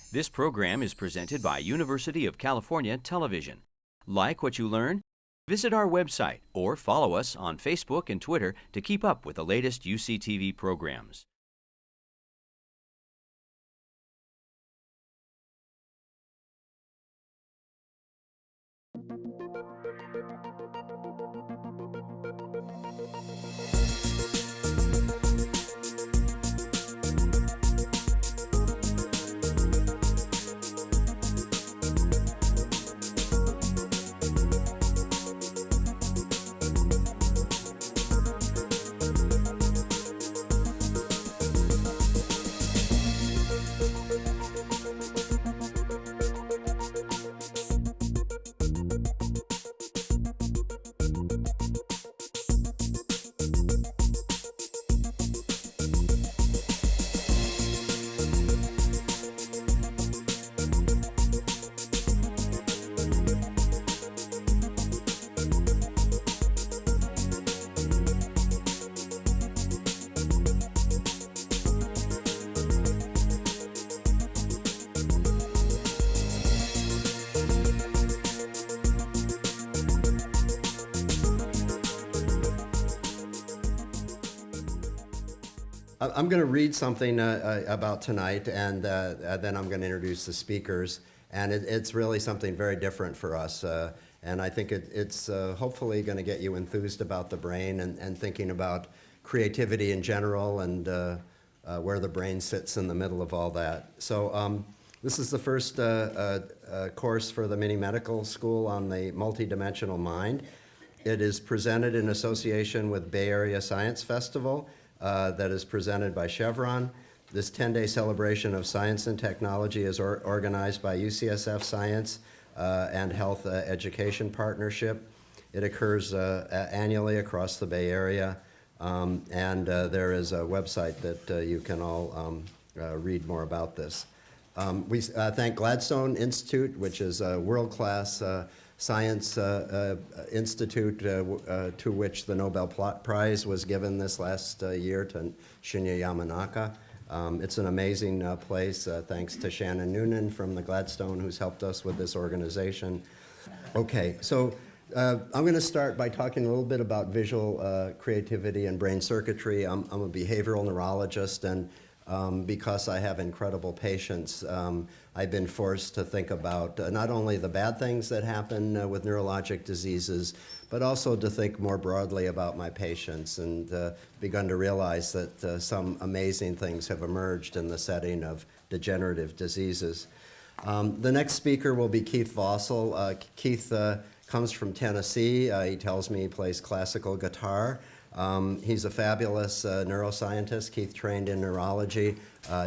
This program is presented by University of California Television. Like what you learn? Visit our website or follow us on Facebook and Twitter to keep up with the latest UCTV programs. I'm going to read something about tonight, and then I'm going to introduce the speakers. And it's really something very different for us. And I think it's hopefully going to get you enthused about the brain and thinking about creativity in general and where the brain sits in the middle of all that. So this is the first course for the Mini Medical School on the multidimensional mind. It is presented in association with Bay Area Science Festival. That is presented by Chevron. This 10-day celebration of science and technology is organized by UCSF Science and Health Education Partnership. It occurs annually across the Bay Area, and there is a website that you can all read more about this. We thank Gladstone Institute, which is a world-class science institute to which the Nobel Prize was given this last year to Shinya Yamanaka. It's an amazing place, thanks to Shannon Noonan from the Gladstone, who's helped us with this organization. Okay, so I'm going to start by talking a little bit about visual creativity and brain circuitry. I'm a behavioral neurologist, and because I have incredible patients, I've been forced to think about not only the bad things that happen with neurologic diseases, but also to think more broadly about my patients, and begun to realize that some amazing things have emerged in the setting of degenerative diseases. The next speaker will be Keith Vossel. Keith comes from Tennessee. He tells me he plays classical guitar. He's a fabulous neuroscientist. Keith trained in neurology,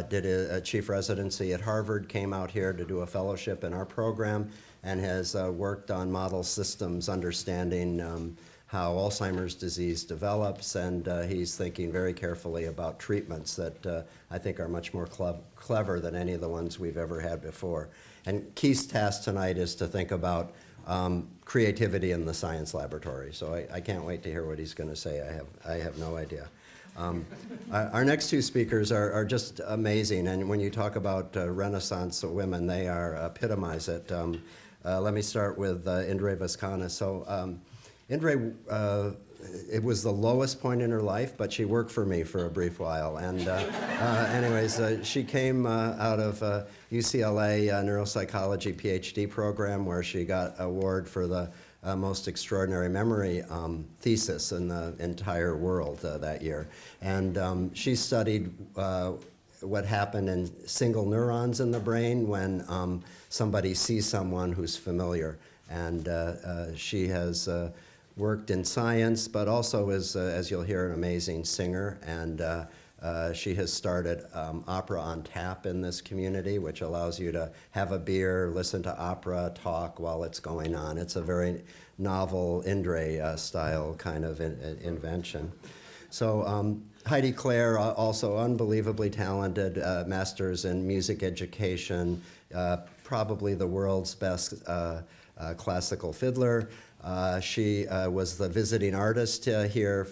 did a chief residency at Harvard, came out here to do a fellowship in our program, and has worked on model systems, understanding how Alzheimer's disease develops, and he's thinking very carefully about treatments that I think are much more clever than any of the ones we've ever had before. And Keith's task tonight is to think about creativity in the science laboratory. So I can't wait to hear what he's going to say. I have no idea. Our next two speakers are just amazing, and when you talk about Renaissance women, they epitomize it. Let me start with Indre Vaskanis. So Indre, it was the lowest point in her life, but she worked for me for a brief while. And anyways, she came out of UCLA neuropsychology PhD program, where she got an award for the most extraordinary memory thesis in the entire world that year. And she studied what happened in single neurons in the brain when somebody sees someone who's familiar. And she has worked in science, but also is, as you'll hear, an amazing singer. And she has started Opera on Tap in this community, which allows you to have a beer, listen to opera, talk while it's going on. It's a very novel Indre style kind of invention. So Heidi Clare, also unbelievably talented, master's in music education, probably the world's best classical fiddler. She was the visiting artist here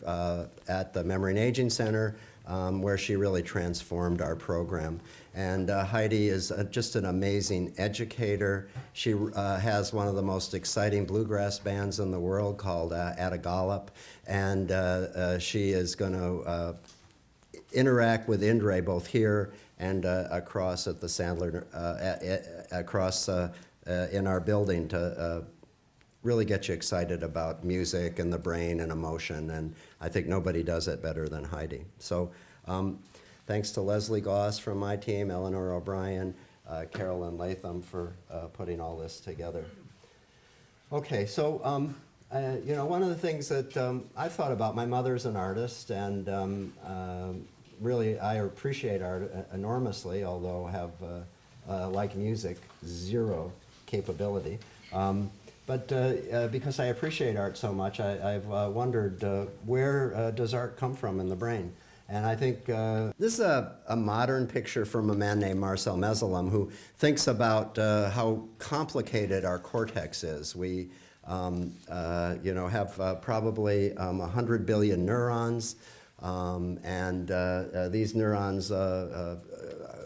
at the Memory and Aging Center. where she really transformed our program. And Heidi is just an amazing educator. She has one of the most exciting bluegrass bands in the world called At a Gallop, and she is going to interact with Indre both here and across at the Sandler, across in our building to really get you excited about music and the brain and emotion, and I think nobody does it better than Heidi. So thanks to Leslie Goss from my team, Eleanor O'Brien, Carolyn Latham for putting all this together. Okay, so you know, one of the things that I've thought about, my mother's an artist, and really I appreciate art enormously, although have, like music, zero capability. But because I appreciate art so much, I've wondered where does art come from in the brain? And I think this is a modern picture from a man named Marcel Meselem, who thinks about how complicated our cortex is. We you know, have probably 100 billion neurons, and these neurons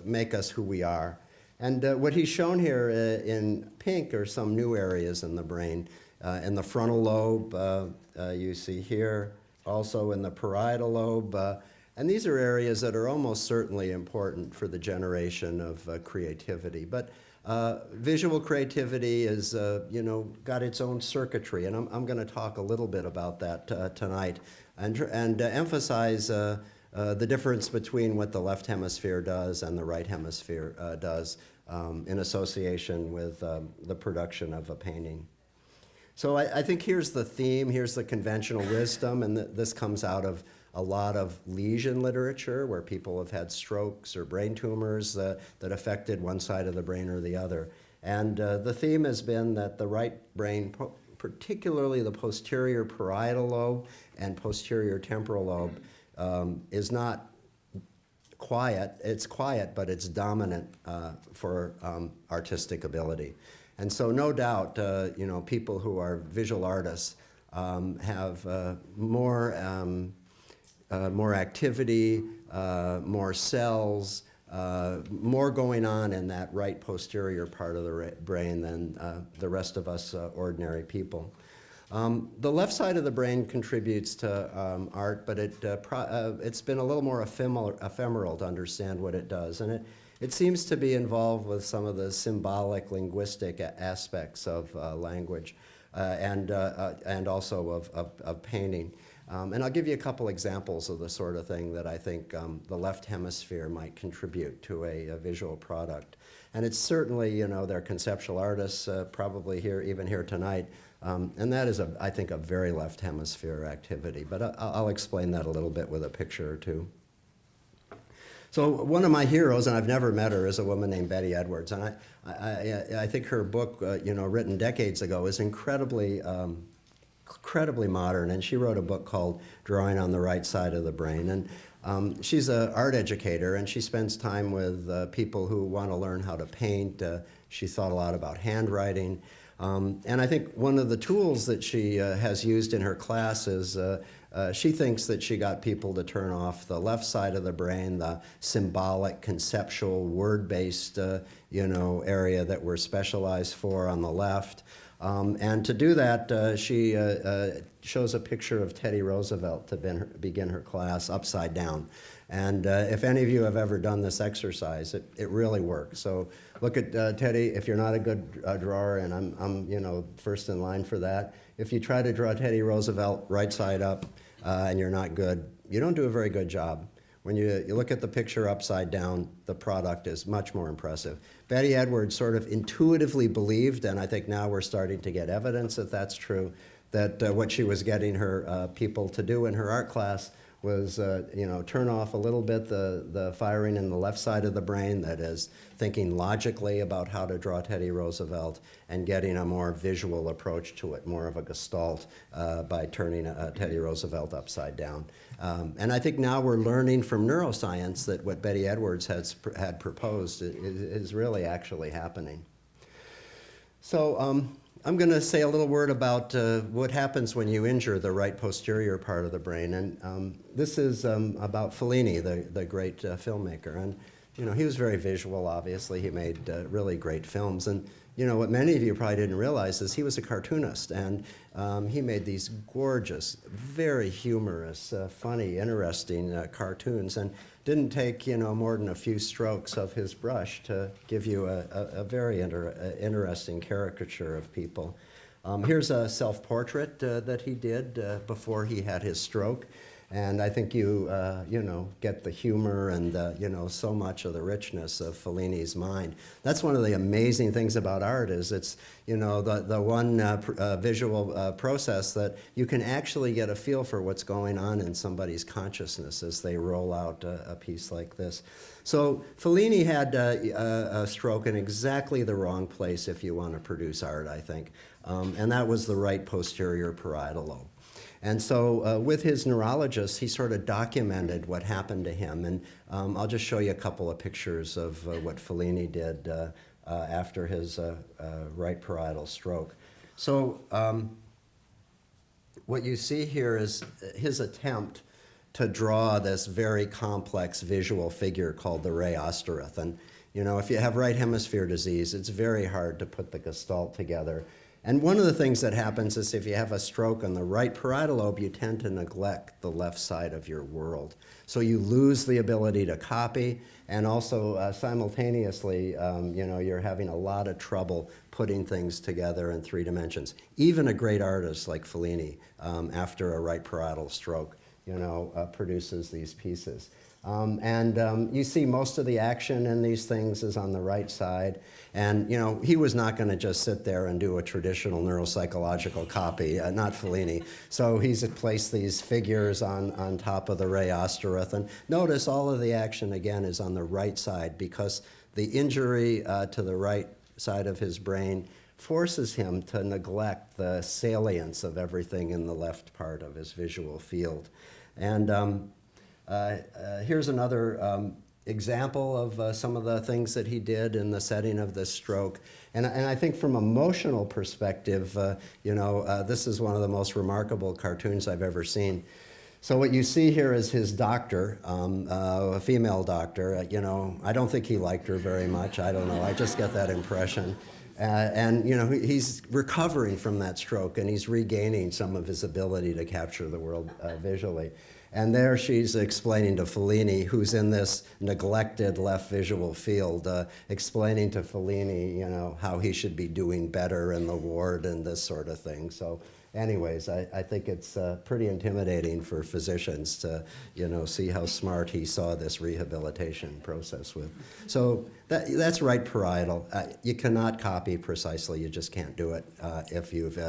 make us who we are. And what he's shown here in pink are some new areas in the brain. In the frontal lobe, you see here, also in the parietal lobe. And these are areas that are almost certainly important for the generation of creativity. But visual creativity is, you know, got its own circuitry. And I'm going to talk a little bit about that tonight and emphasize the difference between what the left hemisphere does and the right hemisphere does in association with the production of a painting. So I think here's the theme, here's the conventional wisdom, and this comes out of a lot of lesion literature where people have had strokes or brain tumors that affected one side of the brain or the other. And the theme has been that the right brain, particularly the posterior parietal lobe and posterior temporal lobe, is not quiet. It's quiet, but it's dominant for artistic ability. And so no doubt, you know, people who are visual artists have more activity, more cells, more going on in that right posterior part of the brain than the rest of us ordinary people. The left side of the brain contributes to art, but it's been a little more ephemeral to understand what it does. And it seems to be involved with some of the symbolic linguistic aspects of language and also of painting. And I'll give you a couple examples of the sort of thing that I think the left hemisphere might contribute to a visual product. And it's certainly, you know, they're conceptual artists, probably even here tonight. And that is, I think, a very left hemisphere activity. But I'll explain that a little bit with a picture or two. So one of my heroes, and I've never met her, is a woman named Betty Edwards. And I think her book, you know, written decades ago, is incredibly modern, and she wrote a book called Drawing on the Right Side of the Brain. And she's an art educator, and she spends time with people who want to learn how to paint. She thought a lot about handwriting. And I think one of the tools that she has used in her class is she thinks that she got people to turn off the left side of the brain, the symbolic, conceptual, word-based you know, area that we're specialized for on the left. And to do that, she shows a picture of Teddy Roosevelt to begin her class upside down. And if any of you have ever done this exercise, it really works. So look at Teddy. If you're not a good drawer, and I'm you know, first in line for that, if you try to draw Teddy Roosevelt right side up and you're not good, you don't do a very good job. When you look at the picture upside down, the product is much more impressive. Betty Edwards sort of intuitively believed, and I think now we're starting to get evidence that that's true, that what she was getting her people to do in her art class was, you know, turn off a little bit the firing in the left side of the brain, that is, thinking logically about how to draw Teddy Roosevelt, and getting a more visual approach to it, more of a gestalt by turning Teddy Roosevelt upside down. And I think now we're learning from neuroscience that what Betty Edwards had proposed is really actually happening. So I'm going to say a little word about what happens when you injure the right posterior part of the brain. And this is about Fellini, the great filmmaker. And, you know, he was very visual, obviously. He made really great films. And, you know, what many of you probably didn't realize is he was a cartoonist. And he made these gorgeous, very humorous, funny, interesting cartoons. And didn't take, you know, more than a few strokes of his brush to give you a very interesting caricature of people. Here's a self-portrait that he did before he had his stroke. And I think you know, get the humor and, you know, so much of the richness of Fellini's mind. That's one of the amazing things about art is it's, you know, the one visual process that you can actually get a feel for what's going on in somebody's consciousness as they roll out a piece like this. So Fellini had a stroke in exactly the wrong place if you want to produce art, I think. And that was the right posterior parietal lobe. And so with his neurologist, he sort of documented what happened to him. And I'll just show you a couple of pictures of what Fellini did after his right parietal stroke. So what you see here is his attempt to draw this very complex visual figure called the ray Ostereth. And, you know, if you have right hemisphere disease, it's very hard to put the gestalt together. And one of the things that happens is if you have a stroke on the right parietal lobe, you tend to neglect the left side of your world. So you lose the ability to copy, and also simultaneously, you know, you're having a lot of trouble putting things together in 3 dimensions. Even a great artist like Fellini, after a right parietal stroke, you know, produces these pieces. You see most of the action in these things is on the right side. And, you know, he was not going to just sit there and do a traditional neuropsychological copy, not Fellini. So he's placed these figures on top of the ray Ostereth. And notice all of the action, again, is on the right side because the injury to the right side of his brain forces him to neglect the salience of everything in the left part of his visual field. And here's another example of some of the things that he did in the setting of this stroke. And I think from an emotional perspective, you know, this is one of the most remarkable cartoons I've ever seen. So what you see here is his doctor, a female doctor. You know, I don't think he liked her very much. I don't know. I just get that impression. And, you know, he's recovering from that stroke, and he's regaining some of his ability to capture the world visually. And there she's explaining to Fellini, who's in this neglected left visual field, explaining to Fellini, you know, how he should be doing better in the ward and this sort of thing. So anyways, I think it's pretty intimidating for physicians to, you know, see how smart he saw this rehabilitation process with. So that's right parietal. You cannot copy precisely. You just can't do it if you've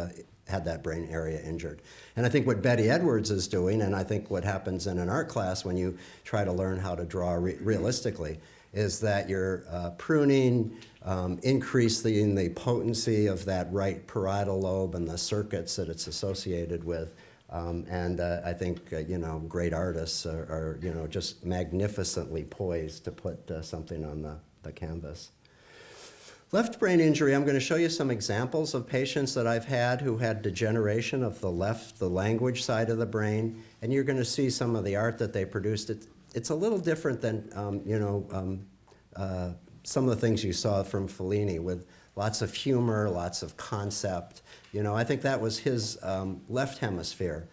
had that brain area injured. And I think what Betty Edwards is doing, and I think what happens in an art class when you try to learn how to draw realistically, is that you're pruning, increasing the potency of that right parietal lobe and the circuits that it's associated with. I think, you know, great artists are, you know, just magnificently poised to put something on the canvas. Left brain injury, I'm going to show you some examples of patients that I've had who had degeneration of the language side of the brain, and you're going to see some of the art that they produced. It's a little different than, you know, some of the things you saw from Fellini with lots of humor, lots of concept. You know, I think that was his left hemisphere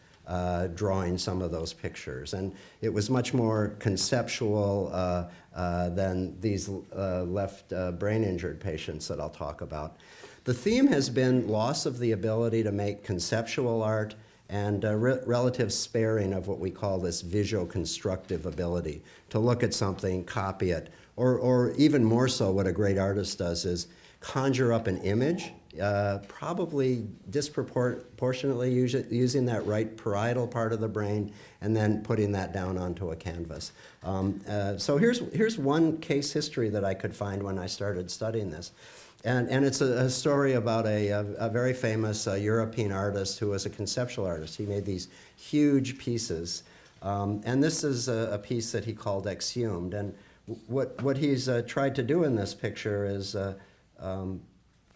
drawing some of those pictures. And it was much more conceptual than these left brain injured patients that I'll talk about. The theme has been loss of the ability to make conceptual art and relative sparing of what we call this visual constructive ability, to look at something, copy it, or even more so what a great artist does is conjure up an image, probably disproportionately using that right parietal part of the brain and then putting that down onto a canvas. So here's one case history that I could find when I started studying this. And it's a story about a very famous European artist who was a conceptual artist. He made these huge pieces. And this is a piece that he called Exhumed. And what he's tried to do in this picture is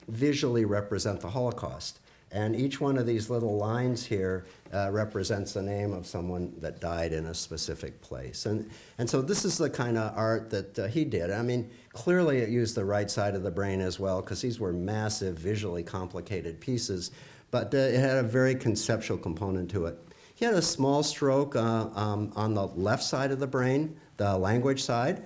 visually represent the Holocaust. And each one of these little lines here represents the name of someone that died in a specific place. And so this is the kind of art that he did. I mean, clearly it used the right side of the brain as well, because these were massive, visually complicated pieces, but it had a very conceptual component to it. He had a small stroke on the left side of the brain, the language side.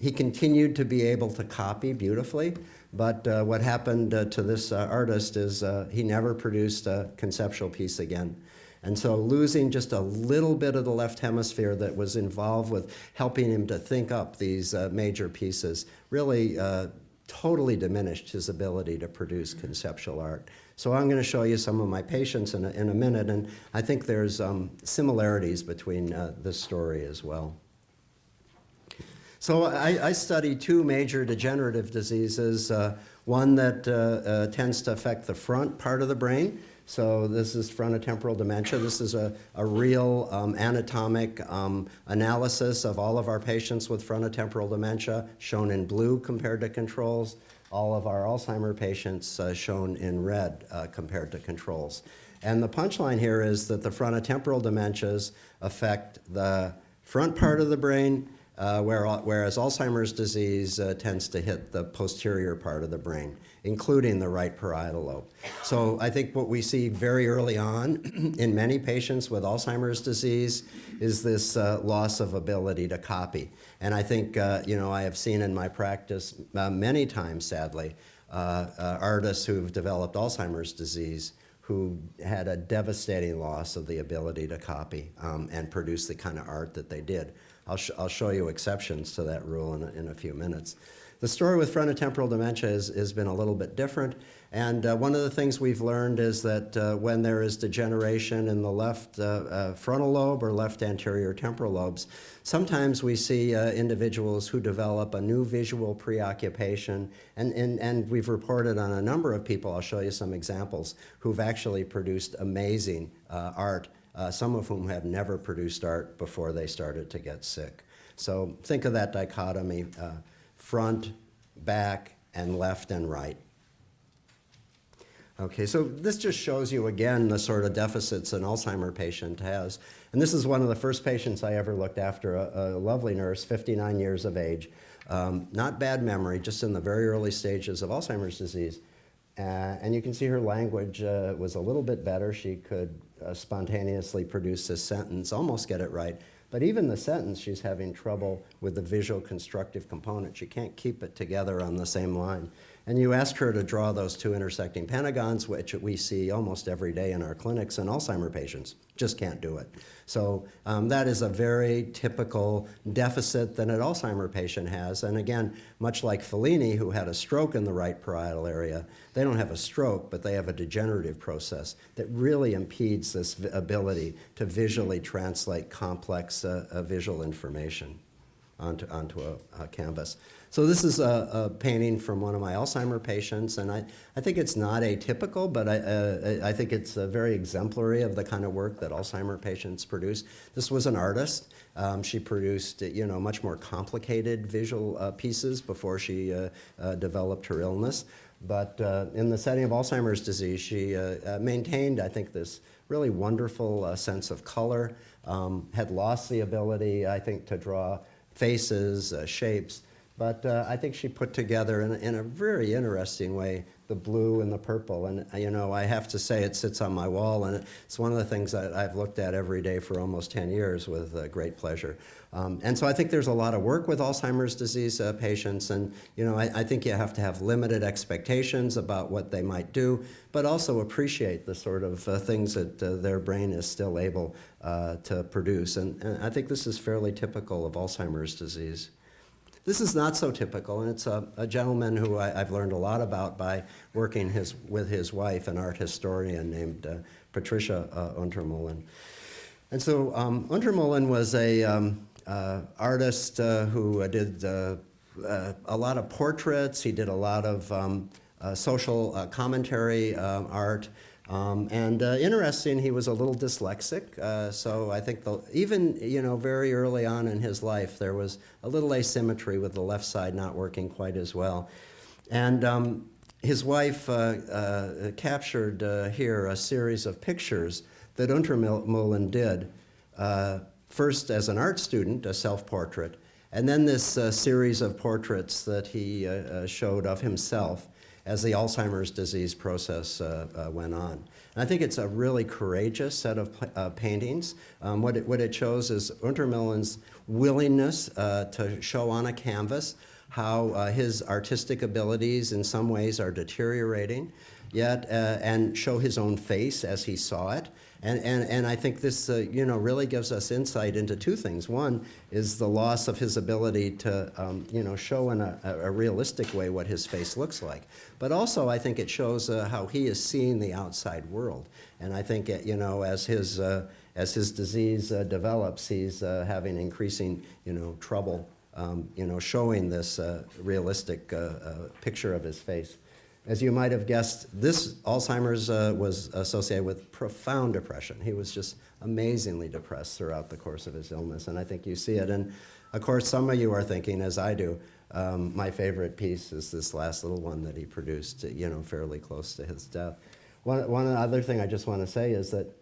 He continued to be able to copy beautifully, but what happened to this artist is he never produced a conceptual piece again. And so losing just a little bit of the left hemisphere that was involved with helping him to think up these major pieces really totally diminished his ability to produce conceptual art. So I'm going to show you some of my patients in a minute, and I think there's similarities between this story as well. So I study two major degenerative diseases, one that tends to affect the front part of the brain. So this is frontotemporal dementia. This is a real anatomic analysis of all of our patients with frontotemporal dementia, shown in blue compared to controls. All of our Alzheimer patients shown in red compared to controls. And the punchline here is that the frontotemporal dementias affect the front part of the brain, whereas Alzheimer's disease tends to hit the posterior part of the brain, including the right parietal lobe. So I think what we see very early on in many patients with Alzheimer's disease is this loss of ability to copy. And I think, I have seen in my practice many times, sadly, artists who've developed Alzheimer's disease who had a devastating loss of the ability to copy and produce the kind of art that they did. I'll show you exceptions to that rule in a few minutes. The story with frontotemporal dementia has been a little bit different, and one of the things we've learned is that when there is degeneration in the left frontal lobe or left anterior temporal lobes, sometimes we see individuals who develop a new visual preoccupation, and we've reported on a number of people, I'll show you some examples, who've actually produced amazing art, some of whom have never produced art before they started to get sick. So think of that dichotomy, front, back, and left and right. Okay, so this just shows you again the sort of deficits an Alzheimer patient has. And this is one of the first patients I ever looked after, a lovely nurse, 59 years of age. Not bad memory, just in the very early stages of Alzheimer's disease. And you can see her language was a little bit better. She could spontaneously produce this sentence, almost get it right. But even the sentence, she's having trouble with the visual constructive component. She can't keep it together on the same line. And you ask her to draw those two intersecting pentagons, which we see almost every day in our clinics in Alzheimer patients. Just can't do it. So that is a very typical deficit that an Alzheimer patient has. And again, much like Fellini, who had a stroke in the right parietal area, they don't have a stroke, but they have a degenerative process that really impedes this ability to visually translate complex visual information onto a canvas. So this is a painting from one of my Alzheimer patients, and I think it's not atypical, but I think it's very exemplary of the kind of work that Alzheimer patients produce. This was an artist. She produced, much more complicated visual pieces before she developed her illness. But in the setting of Alzheimer's disease, she maintained, I think, this really wonderful sense of color, had lost the ability, I think, to draw faces, shapes. But I think she put together in a very interesting way the blue and the purple. And, I have to say it sits on my wall, and it's one of the things that I've looked at every day for almost 10 years with great pleasure. And so I think there's a lot of work with Alzheimer's disease patients, and, I think you have to have limited expectations about what they might do, but also appreciate the sort of things that their brain is still able to produce. And I think this is fairly typical of Alzheimer's disease. This is not so typical, and it's a gentleman who I've learned a lot about by working with his wife, an art historian named Patricia Untermolen. And so Untermolen was a artist who did a lot of portraits. He did a lot of social commentary art. Interesting, he was a little dyslexic, so I think even very early on in his life there was a little asymmetry with the left side not working quite as well. And his wife captured here a series of pictures that Untermullen did, first as an art student, a self-portrait, and then this series of portraits that he showed of himself as the Alzheimer's disease process went on. And I think it's a really courageous set of paintings. What it shows is Untermullen's willingness to show on a canvas how his artistic abilities in some ways are deteriorating, yet and show his own face as he saw it. And I think this really gives us insight into two things. One is the loss of his ability to show in a realistic way what his face looks like. But also I think it shows how he is seeing the outside world. And I think as his disease develops, he's having increasing trouble showing this realistic picture of his face. As you might have guessed, this Alzheimer's was associated with profound depression. He was just amazingly depressed throughout the course of his illness, and I think you see it. And of course, some of you are thinking, as I do, my favorite piece is this last little one that he produced, fairly close to his death. One other thing I just want to say is that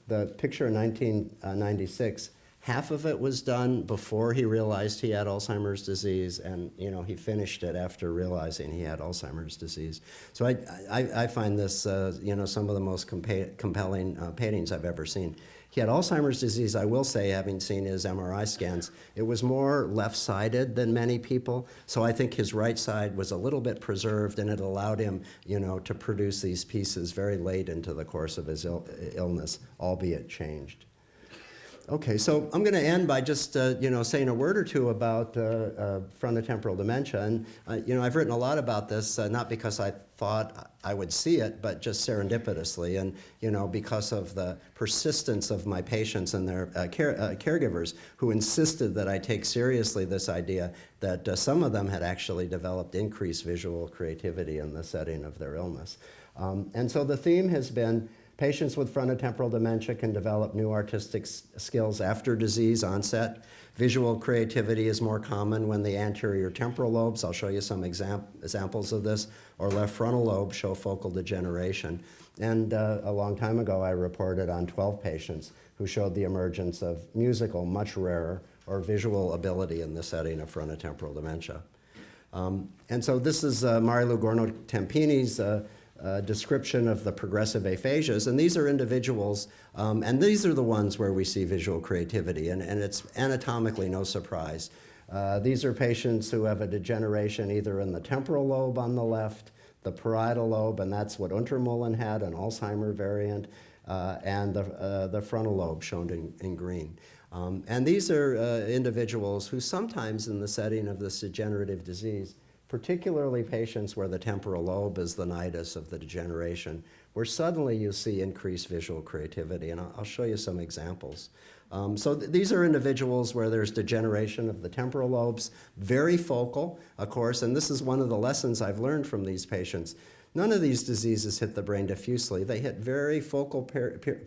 the picture in 1996, half of it was done before he realized he had Alzheimer's disease, and he finished it after realizing he had Alzheimer's disease. So I find this some of the most compelling paintings I've ever seen. He had Alzheimer's disease, I will say, having seen his MRI scans. It was more left-sided than many people, so I think his right side was a little bit preserved, and it allowed him to produce these pieces very late into the course of his illness, albeit changed. Okay, so I'm going to end by just saying a word or two about frontotemporal dementia, and I've written a lot about this, not because I thought I would see it, but just serendipitously, and because of the persistence of my patients and their caregivers who insisted that I take seriously this idea that some of them had actually developed increased visual creativity in the setting of their illness. And so the theme has been patients with frontotemporal dementia can develop new artistic skills after disease onset. Visual creativity is more common when the anterior temporal lobes, I'll show you some examples of this, or left frontal lobe show focal degeneration. And a long time ago, I reported on 12 patients who showed the emergence of musical, much rarer, or visual ability in the setting of frontotemporal dementia. And so this is Marilu Gorno-Tempini's description of the progressive aphasias, and these are individuals, and these are the ones where we see visual creativity, and it's anatomically no surprise. These are patients who have a degeneration either in the temporal lobe on the left, the parietal lobe, and that's what Untermullen had, an Alzheimer variant, and the frontal lobe shown in green. And these are individuals who sometimes in the setting of this degenerative disease, particularly patients where the temporal lobe is the nidus of the degeneration, where suddenly you see increased visual creativity, and I'll show you some examples. So these are individuals where there's degeneration of the temporal lobes, very focal, of course, and this is one of the lessons I've learned from these patients. None of these diseases hit the brain diffusely. They hit very focal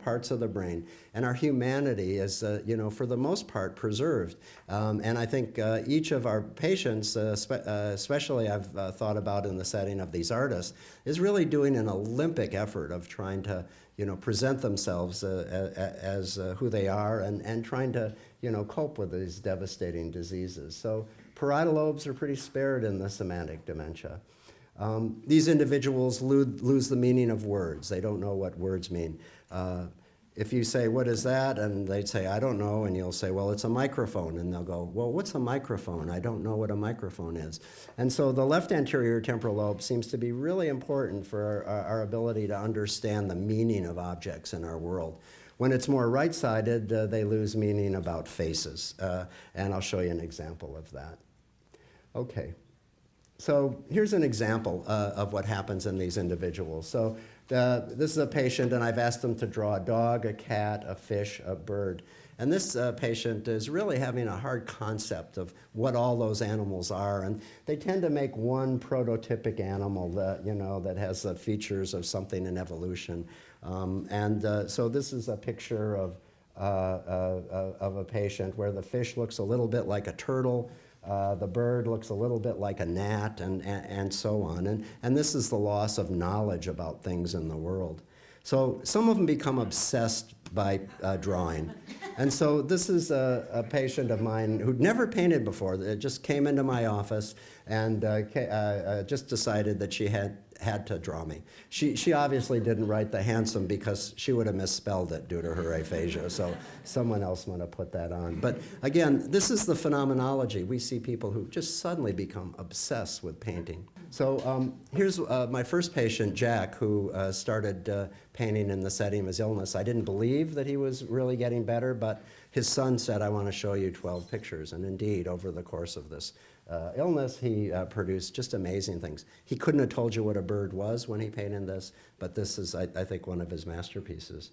parts of the brain, and our humanity is, for the most part, preserved. And I think each of our patients, especially I've thought about in the setting of these artists, is really doing an Olympic effort of trying to, present themselves as who they are and trying to, cope with these devastating diseases. So parietal lobes are pretty spared in the semantic dementia. These individuals lose the meaning of words. They don't know what words mean. If you say, "What is that?" and they'd say, "I don't know," and you'll say, "Well, it's a microphone," and they'll go, "Well, what's a microphone? I don't know what a microphone is." And so the left anterior temporal lobe seems to be really important for our ability to understand the meaning of objects in our world. When it's more right-sided, they lose meaning about faces, and I'll show you an example of that. Okay. So here's an example of what happens in these individuals. So this is a patient, and I've asked them to draw a dog, a cat, a fish, a bird. And this patient is really having a hard concept of what all those animals are. And they tend to make one prototypic animal that, that has the features of something in evolution. So this is a picture of a patient where the fish looks a little bit like a turtle. The bird looks a little bit like a gnat, and so on. And this is the loss of knowledge about things in the world. So some of them become obsessed by drawing. And so this is a patient of mine who'd never painted before. That just came into my office and just decided that she had to draw me. She obviously didn't write the handsome because she would have misspelled it due to her aphasia, so someone else might have put that on. But again, this is the phenomenology. We see people who just suddenly become obsessed with painting. So here's my first patient, Jack, who started painting in the setting of his illness. I didn't believe that he was really getting better, but his son said, "I want to show you 12 pictures." And indeed, over the course of this illness, he produced just amazing things. He couldn't have told you what a bird was when he painted this, but this is, I think, one of his masterpieces.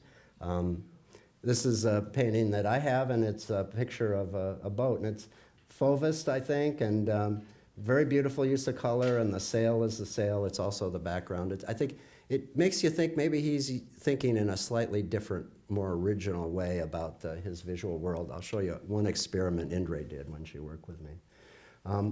This is a painting that I have, and it's a picture of a boat, and it's Fauvist, I think, and very beautiful use of color, and the sail is the sail. It's also the background. I think it makes you think maybe he's thinking in a slightly different, more original way about his visual world. I'll show you one experiment Indre did when she worked with me.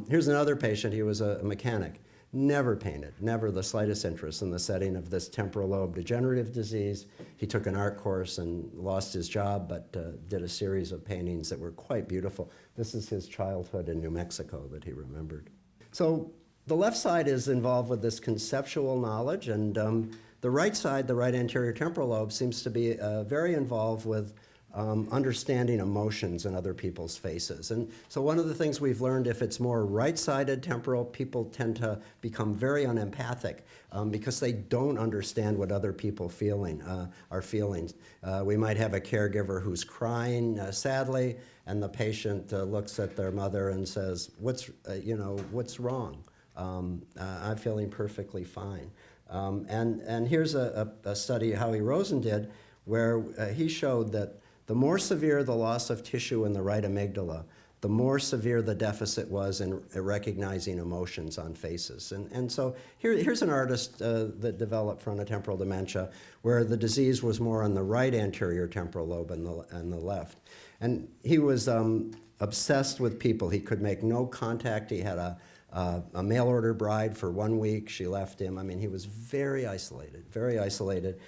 Here's another patient. He was a mechanic. Never painted, never the slightest interest in the setting of this temporal lobe degenerative disease. He took an art course and lost his job, but did a series of paintings that were quite beautiful. This is his childhood in New Mexico that he remembered. So the left side is involved with this conceptual knowledge, and the right side, the right anterior temporal lobe, seems to be very involved with understanding emotions in other people's faces. And so one of the things we've learned, if it's more right-sided temporal, people tend to become very unempathic because they don't understand what other people are feeling. We might have a caregiver who's crying sadly, and the patient looks at their mother and says, what's wrong? I'm feeling perfectly fine. And here's a study Howie Rosen did where he showed that the more severe the loss of tissue in the right amygdala, the more severe the deficit was in recognizing emotions on faces. And so here's an artist that developed frontotemporal dementia where the disease was more on the right anterior temporal lobe and the left. And he was obsessed with people. He could make no contact. He had a mail order bride for 1 week. She left him. I mean, he was very isolated,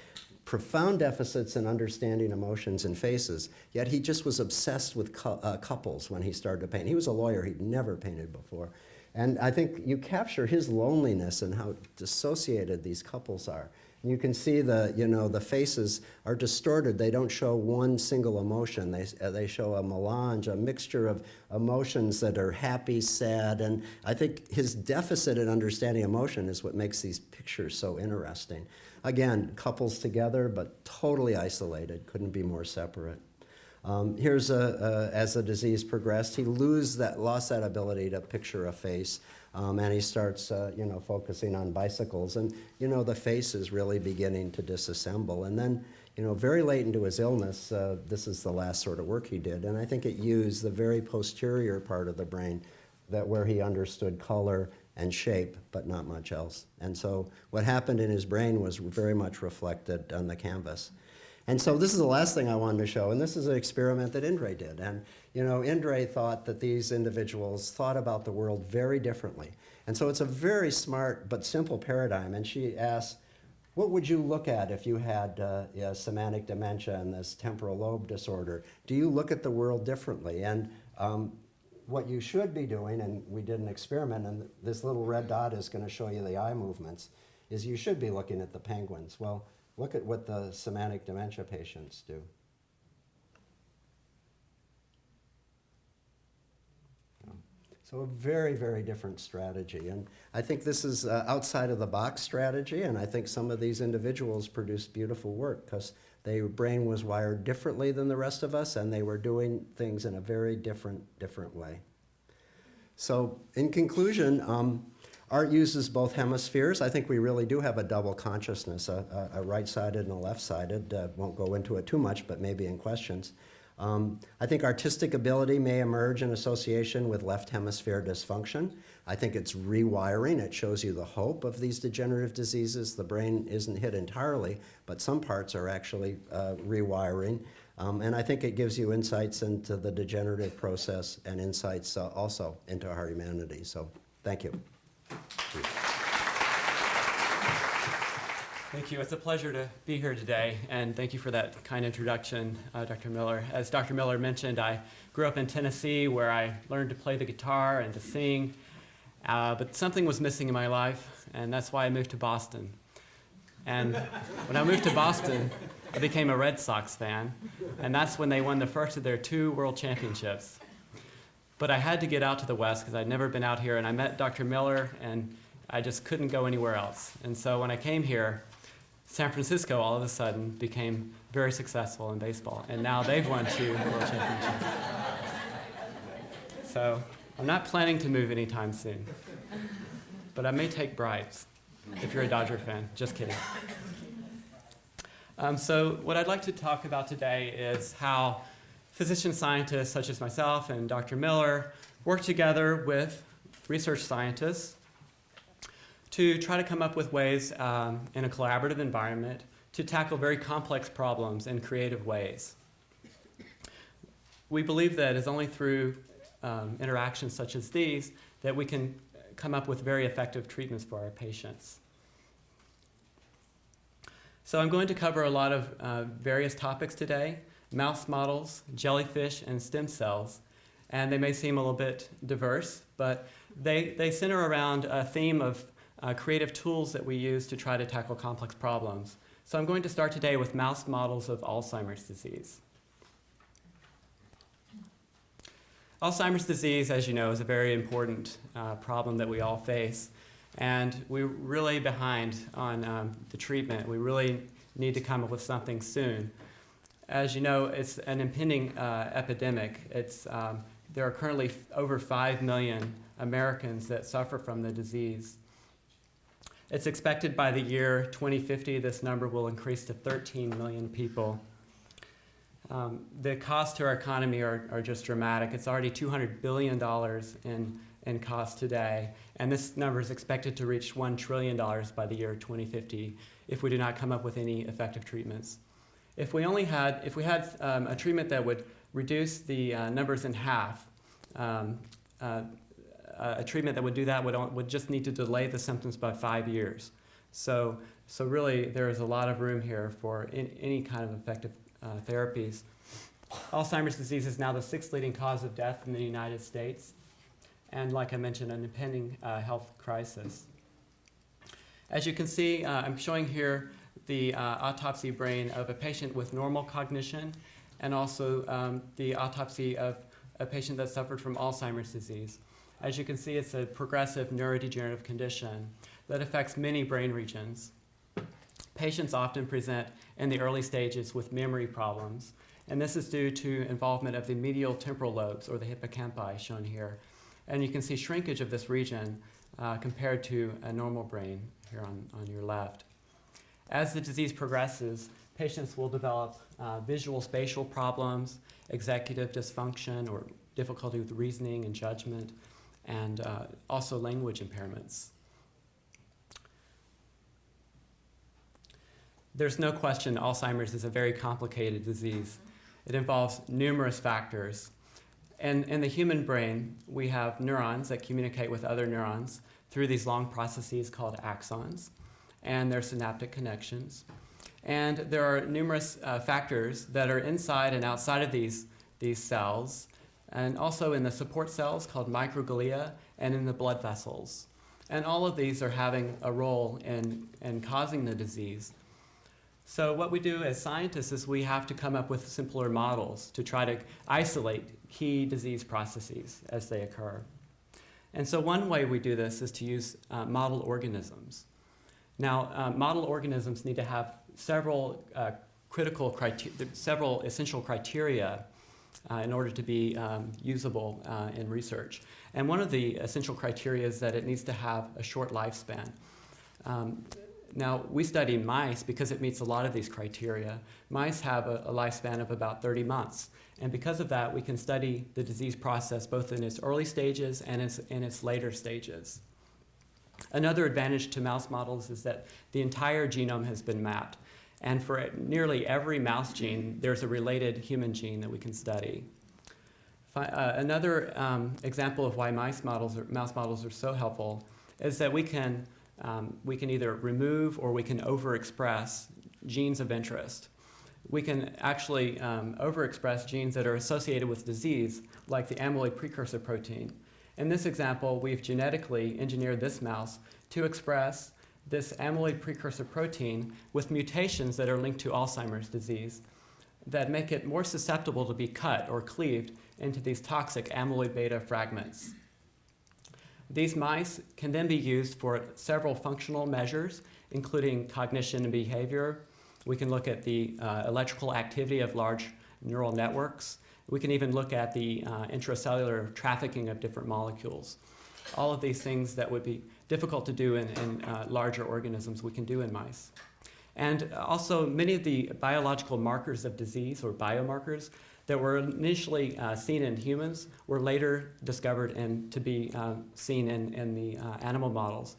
profound deficits in understanding emotions and faces, yet he just was obsessed with couples when he started to paint. He was a lawyer. He'd never painted before. And I think you capture his loneliness and how dissociated these couples are. And you can see the faces are distorted. They don't show one single emotion. They show a melange, a mixture of emotions that are happy, sad, and I think his deficit in understanding emotion is what makes these pictures so interesting. Again, couples together, but totally isolated, couldn't be more separate. Here's as the disease progressed, he lost that ability to picture a face, and he starts, focusing on bicycles, and the face is really beginning to disassemble. And then, very late into his illness, this is the last sort of work he did, and I think it used the very posterior part of the brain, where he understood color and shape, but not much else. And so what happened in his brain was very much reflected on the canvas. And so this is the last thing I wanted to show, and this is an experiment that Indre did. And Indre thought that these individuals thought about the world very differently. And so it's a very smart but simple paradigm. And she asked, what would you look at if you had semantic dementia and this temporal lobe disorder? Do you look at the world differently? And what you should be doing, and we did an experiment, and this little red dot is going to show you the eye movements, is you should be looking at the penguins. Well, look at what the semantic dementia patients do. So a very, very different strategy. And I think this is outside of the box strategy, and I think some of these individuals produced beautiful work because their brain was wired differently than the rest of us, and they were doing things in a very different way. So in conclusion, art uses both hemispheres. I think we really do have a double consciousness, a right-sided and a left-sided. Won't go into it too much, but maybe in questions. I think artistic ability may emerge in association with left hemisphere dysfunction. I think it's rewiring. It shows you the hope of these degenerative diseases. The brain isn't hit entirely, but some parts are actually rewiring. And I think it gives you insights into the degenerative process and insights also into our humanity. So thank you. Thank you. It's a pleasure to be here today, and thank you for that kind introduction, Dr. Miller. As Dr. Miller mentioned, I grew up in Tennessee where I learned to play the guitar and to sing, but something was missing in my life, and that's why I moved to Boston. And when I moved to Boston, I became a Red Sox fan, and that's when they won the first of their 2 world championships. But I had to get out to the West because I'd never been out here, and I met Dr. Miller, and I just couldn't go anywhere else. And so when I came here, San Francisco all of a sudden became very successful in baseball, and now they've won 2 world championships. So I'm not planning to move anytime soon, but I may take bribes if you're a Dodger fan. Just kidding. So what I'd like to talk about today is how physician scientists such as myself and Dr. Miller work together with research scientists to try to come up with ways in a collaborative environment to tackle very complex problems in creative ways. We believe that it's only through interactions such as these that we can come up with very effective treatments for our patients. So I'm going to cover a lot of various topics today: mouse models, jellyfish, and stem cells. And they may seem a little bit diverse, but they center around a theme of creative tools that we use to try to tackle complex problems. So I'm going to start today with mouse models of Alzheimer's disease. Alzheimer's disease, as you know, is a very important problem that we all face. And we're really behind on the treatment. We really need to come up with something soon. As you know, it's an impending epidemic. There are currently over 5 million Americans that suffer from the disease. It's expected by the year 2050, this number will increase to 13 million people. The costs to our economy are just dramatic. It's already $200 billion in cost today, and this number is expected to reach $1 trillion by the year 2050 if we do not come up with any effective treatments. If we had a treatment that would reduce the numbers in half, a treatment that would do that would just need to delay the symptoms by 5 years. So really, there is a lot of room here for any kind of effective therapies. Alzheimer's disease is now the 6th leading cause of death in the United States, and like I mentioned, an impending health crisis. As you can see, I'm showing here the autopsy brain of a patient with normal cognition, and also the autopsy of a patient that suffered from Alzheimer's disease. As you can see, it's a progressive neurodegenerative condition that affects many brain regions. Patients often present in the early stages with memory problems, and this is due to involvement of the medial temporal lobes, or the hippocampi, shown here. And you can see shrinkage of this region compared to a normal brain here on your left. As the disease progresses, patients will develop visual spatial problems, executive dysfunction, or difficulty with reasoning and judgment, and also language impairments. There's no question Alzheimer's is a very complicated disease. It involves numerous factors. And in the human brain, we have neurons that communicate with other neurons through these long processes called axons, and their synaptic connections. And there are numerous factors that are inside and outside of these cells, and also in the support cells called microglia, and in the blood vessels. And all of these are having a role in causing the disease. So what we do as scientists is we have to come up with simpler models to try to isolate key disease processes as they occur. And so one way we do this is to use model organisms. Now, model organisms need to have several essential criteria in order to be usable in research. And one of the essential criteria is that it needs to have a short lifespan. Now, we study mice because it meets a lot of these criteria. Mice have a lifespan of about 30 months. And because of that, we can study the disease process both in its early stages and in its later stages. Another advantage to mouse models is that the entire genome has been mapped. And for nearly every mouse gene, there's a related human gene that we can study. Another example of why mouse models are so helpful is that we can either remove or we can overexpress genes of interest. We can actually overexpress genes that are associated with disease, like the amyloid precursor protein. In this example, we've genetically engineered this mouse to express this amyloid precursor protein with mutations that are linked to Alzheimer's disease that make it more susceptible to be cut or cleaved into these toxic amyloid beta fragments. These mice can then be used for several functional measures, including cognition and behavior. We can look at the electrical activity of large neural networks. We can even look at the intracellular trafficking of different molecules. All of these things that would be difficult to do in larger organisms, we can do in mice. And also, many of the biological markers of disease, or biomarkers, that were initially seen in humans were later discovered and to be seen in the animal models.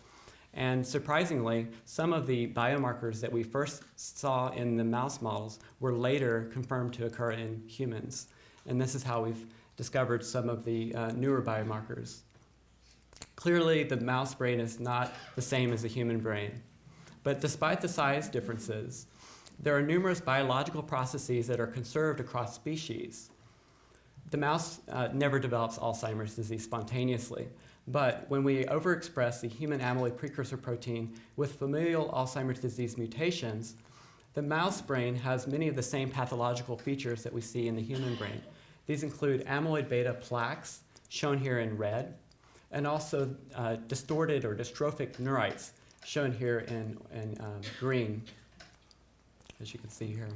And surprisingly, some of the biomarkers that we first saw in the mouse models were later confirmed to occur in humans. And this is how we've discovered some of the newer biomarkers. Clearly, the mouse brain is not the same as the human brain. But despite the size differences, there are numerous biological processes that are conserved across species. The mouse never develops Alzheimer's disease spontaneously, but when we overexpress the human amyloid precursor protein with familial Alzheimer's disease mutations, the mouse brain has many of the same pathological features that we see in the human brain. These include amyloid beta plaques, shown here in red, and also distorted or dystrophic neurites, shown here in green, as you can see here.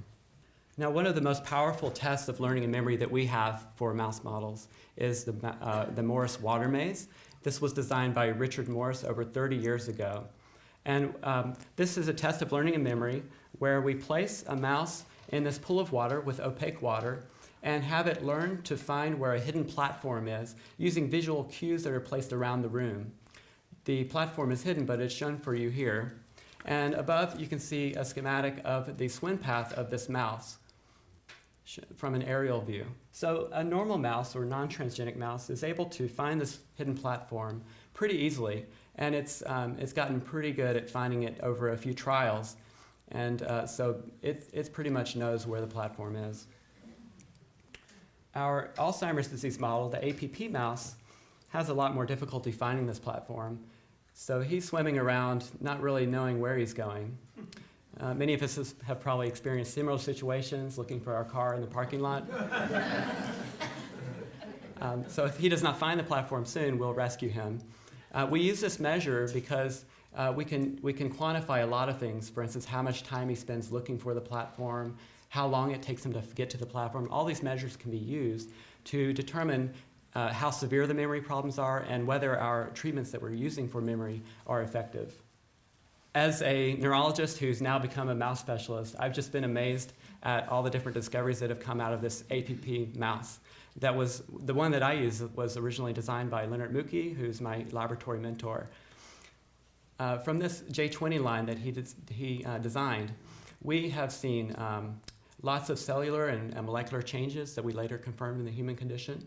Now, one of the most powerful tests of learning and memory that we have for mouse models is the Morris water maze. This was designed by Richard Morris over 30 years ago. And this is a test of learning and memory where we place a mouse in this pool of water with opaque water and have it learn to find where a hidden platform is using visual cues that are placed around the room. The platform is hidden, but it's shown for you here. And above, you can see a schematic of the swim path of this mouse from an aerial view. So a normal mouse or non-transgenic mouse is able to find this hidden platform pretty easily, and it's gotten pretty good at finding it over a few trials. And so it pretty much knows where the platform is. Our Alzheimer's disease model, the APP mouse, has a lot more difficulty finding this platform. So he's swimming around, not really knowing where he's going. Many of us have probably experienced similar situations, looking for our car in the parking lot. So if he does not find the platform soon, we'll rescue him. We use this measure because we can quantify a lot of things. For instance, how much time he spends looking for the platform, how long it takes him to get to the platform. All these measures can be used to determine how severe the memory problems are and whether our treatments that we're using for memory are effective. As a neurologist who's now become a mouse specialist, I've just been amazed at all the different discoveries that have come out of this APP mouse. That was the one that I use was originally designed by Leonard Mucke, who's my laboratory mentor. From this J20 line that he designed, we have seen lots of cellular and molecular changes that we later confirmed in the human condition.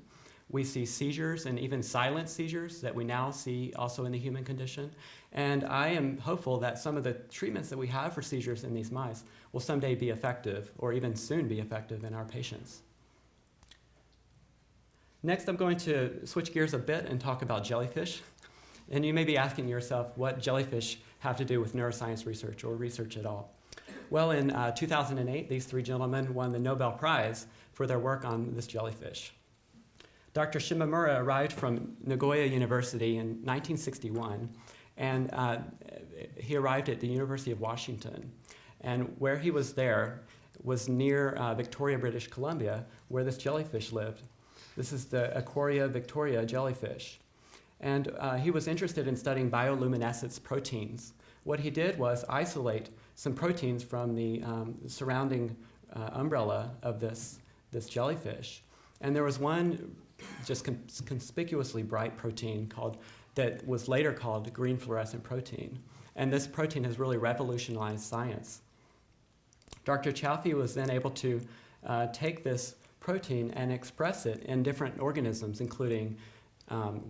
We see seizures and even silent seizures that we now see also in the human condition. And I am hopeful that some of the treatments that we have for seizures in these mice will someday be effective, or even soon be effective in our patients. Next, I'm going to switch gears a bit and talk about jellyfish. And you may be asking yourself what jellyfish have to do with neuroscience research or research at all. Well, in 2008, these three gentlemen won the Nobel Prize for their work on this jellyfish. Dr. Shimamura arrived from Nagoya University in 1961, and he arrived at the University of Washington. And where he was there was near Victoria, British Columbia, where this jellyfish lived. This is the Aquaria victoria jellyfish. And he was interested in studying bioluminescence proteins. What he did was isolate some proteins from the surrounding umbrella of this jellyfish. And there was one just conspicuously bright protein that was later called green fluorescent protein. And this protein has really revolutionized science. Dr. Chaufey was then able to take this protein and express it in different organisms, including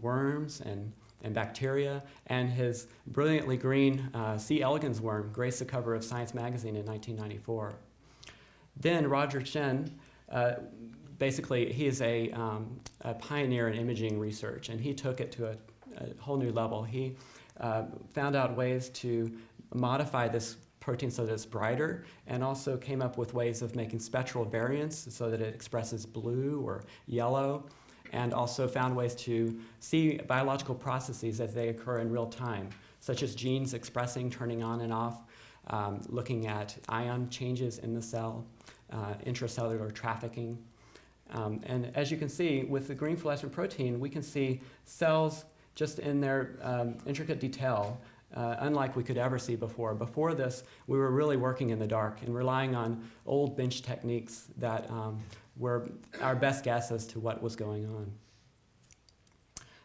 worms and bacteria, and his brilliantly green C. elegans worm graced the cover of Science magazine in 1994. Then Roger Chen, basically he is a pioneer in imaging research, and he took it to a whole new level. He found out ways to modify this protein so that it's brighter, and also came up with ways of making spectral variants so that it expresses blue or yellow, and also found ways to see biological processes as they occur in real time, such as genes expressing, turning on and off, looking at ion changes in the cell, intracellular trafficking. And as you can see, with the green fluorescent protein, we can see cells just in their intricate detail, unlike we could ever see before. Before this, we were really working in the dark and relying on old bench techniques that were our best guess as to what was going on.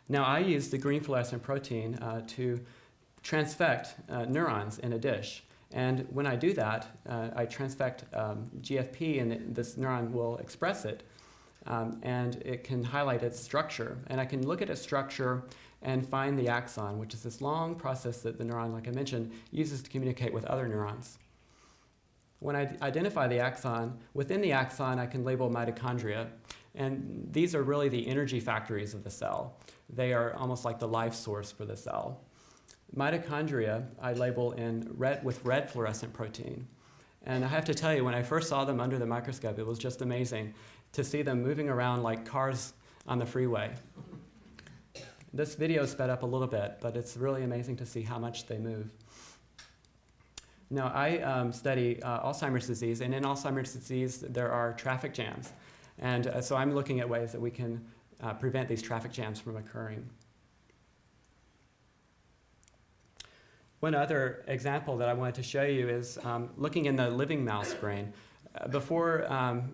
Now, I used the green fluorescent protein to transfect neurons in a dish. And when I do that, I transfect GFP, and this neuron will express it. And it can highlight its structure. And I can look at its structure and find the axon, which is this long process that the neuron, like I mentioned, uses to communicate with other neurons. When I identify the axon, within the axon I can label mitochondria, and these are really the energy factories of the cell. They are almost like the life source for the cell. Mitochondria I label with red fluorescent protein. And I have to tell you, when I first saw them under the microscope, it was just amazing to see them moving around like cars on the freeway. This video is sped up a little bit, but it's really amazing to see how much they move. Now, I study Alzheimer's disease, and in Alzheimer's disease, there are traffic jams. And so I'm looking at ways that we can prevent these traffic jams from occurring. One other example that I wanted to show you is looking in the living mouse brain. Before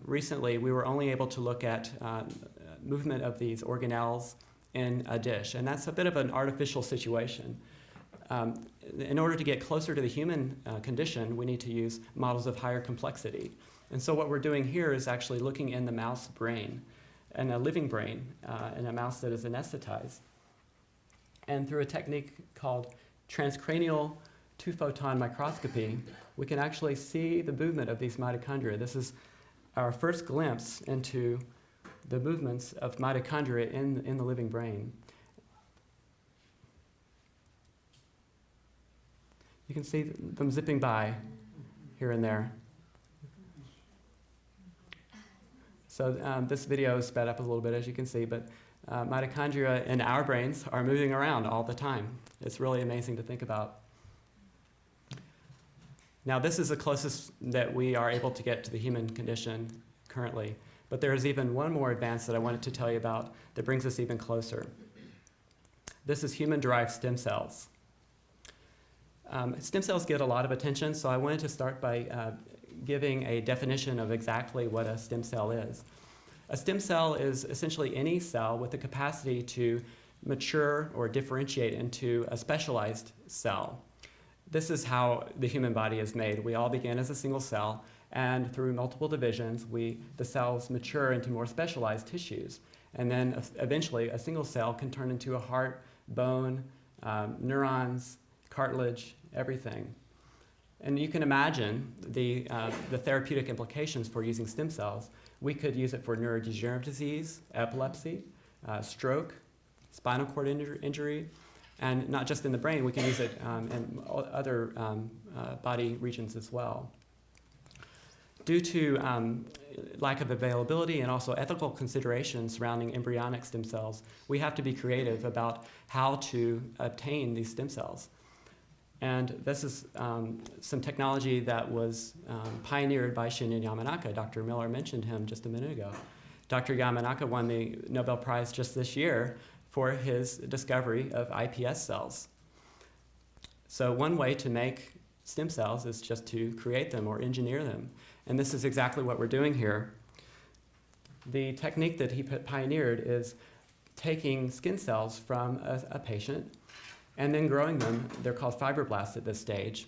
recently, we were only able to look at movement of these organelles in a dish, and that's a bit of an artificial situation. In order to get closer to the human condition, we need to use models of higher complexity. And so what we're doing here is actually looking in the mouse brain, and a living brain, in a mouse that is anesthetized. And through a technique called transcranial two-photon microscopy, we can actually see the movement of these mitochondria. This is our first glimpse into the movements of mitochondria in the living brain. You can see them zipping by here and there. So this video is sped up a little bit, as you can see, but mitochondria in our brains are moving around all the time. It's really amazing to think about. Now, this is the closest that we are able to get to the human condition currently, but there is even one more advance that I wanted to tell you about that brings us even closer. This is human-derived stem cells. Stem cells get a lot of attention, so I wanted to start by giving a definition of exactly what a stem cell is. A stem cell is essentially any cell with the capacity to mature or differentiate into a specialized cell. This is how the human body is made. We all begin as a single cell, and through multiple divisions, the cells mature into more specialized tissues. And then eventually, a single cell can turn into a heart, bone, neurons, cartilage, everything. And you can imagine the therapeutic implications for using stem cells. We could use it for neurodegenerative disease, epilepsy, stroke, spinal cord injury, and not just in the brain, we can use it in other body regions as well. Due to lack of availability and also ethical considerations surrounding embryonic stem cells, we have to be creative about how to obtain these stem cells. And this is some technology that was pioneered by Shinya Yamanaka. Dr. Miller mentioned him just a minute ago. Dr. Yamanaka won the Nobel Prize just this year for his discovery of iPS cells. So one way to make stem cells is just to create them or engineer them. And this is exactly what we're doing here. The technique that he pioneered is taking skin cells from a patient and then growing them. They're called fibroblasts at this stage.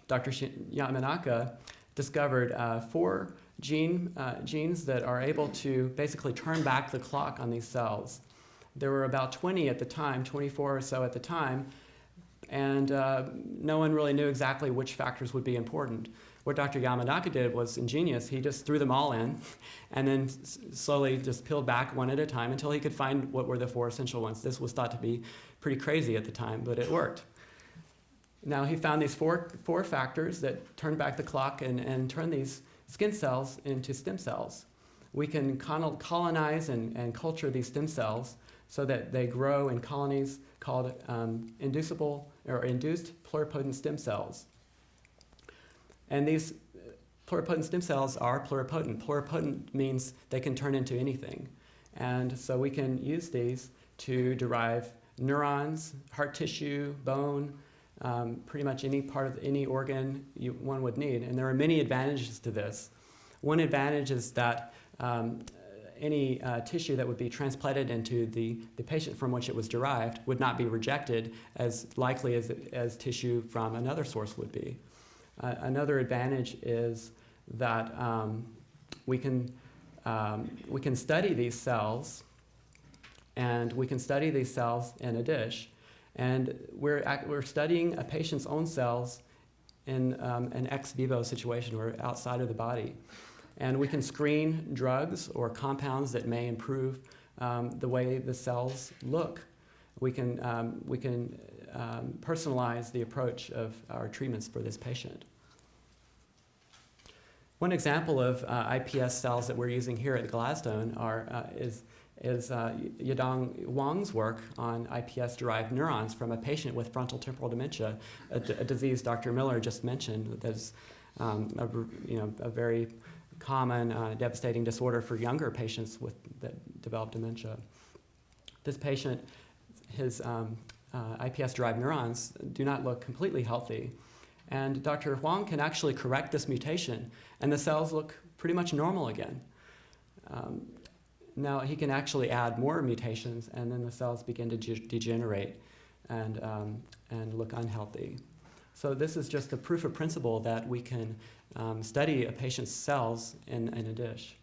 Dr. Yamanaka discovered four genes that are able to basically turn back the clock on these cells. There were about 20 at the time, 24 or so at the time, and no one really knew exactly which factors would be important. What Dr. Yamanaka did was ingenious. He just threw them all in and then slowly just peeled back one at a time until he could find what were the four essential ones. This was thought to be pretty crazy at the time, but it worked. Now he found these four factors that turn back the clock and turn these skin cells into stem cells. We can colonize and culture these stem cells so that they grow in colonies called induced pluripotent stem cells. And these pluripotent stem cells are pluripotent. Pluripotent means they can turn into anything. And so we can use these to derive neurons, heart tissue, bone, pretty much any part of any organ one would need. And there are many advantages to this. One advantage is that any tissue that would be transplanted into the patient from which it was derived would not be rejected as likely as tissue from another source would be. Another advantage is that we can study these cells, and we can study these cells in a dish, and we're studying a patient's own cells in an ex vivo situation, or outside of the body, and we can screen drugs or compounds that may improve the way the cells look. We can personalize the approach of our treatments for this patient. One example of iPS cells that we're using here at Gladstone is Yadong Wang's work on iPS-derived neurons from a patient with frontotemporal dementia, a disease Dr. Miller just mentioned. That's a very common, devastating disorder for younger patients that develop dementia. This patient, his iPS-derived neurons do not look completely healthy. And Dr. Huang can actually correct this mutation, and the cells look pretty much normal again. Now he can actually add more mutations, and then the cells begin to degenerate and look unhealthy. So this is just a proof of principle that we can study a patient's cells in a dish.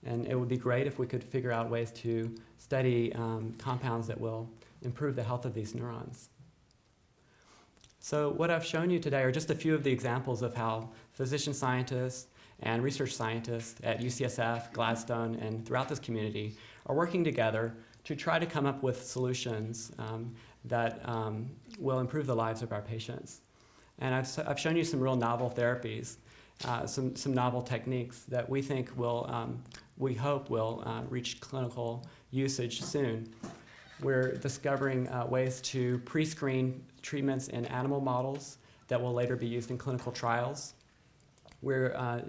And it would be great if we could figure out ways to study compounds that will improve the health of these neurons. So what I've shown you today are just a few of the examples of how physician scientists and research scientists at UCSF, Gladstone, and throughout this community are working together to try to come up with solutions that will improve the lives of our patients. And I've shown you some real novel therapies, some novel techniques that we think we hope will reach clinical usage soon. We're discovering ways to pre-screen treatments in animal models that will later be used in clinical trials. We're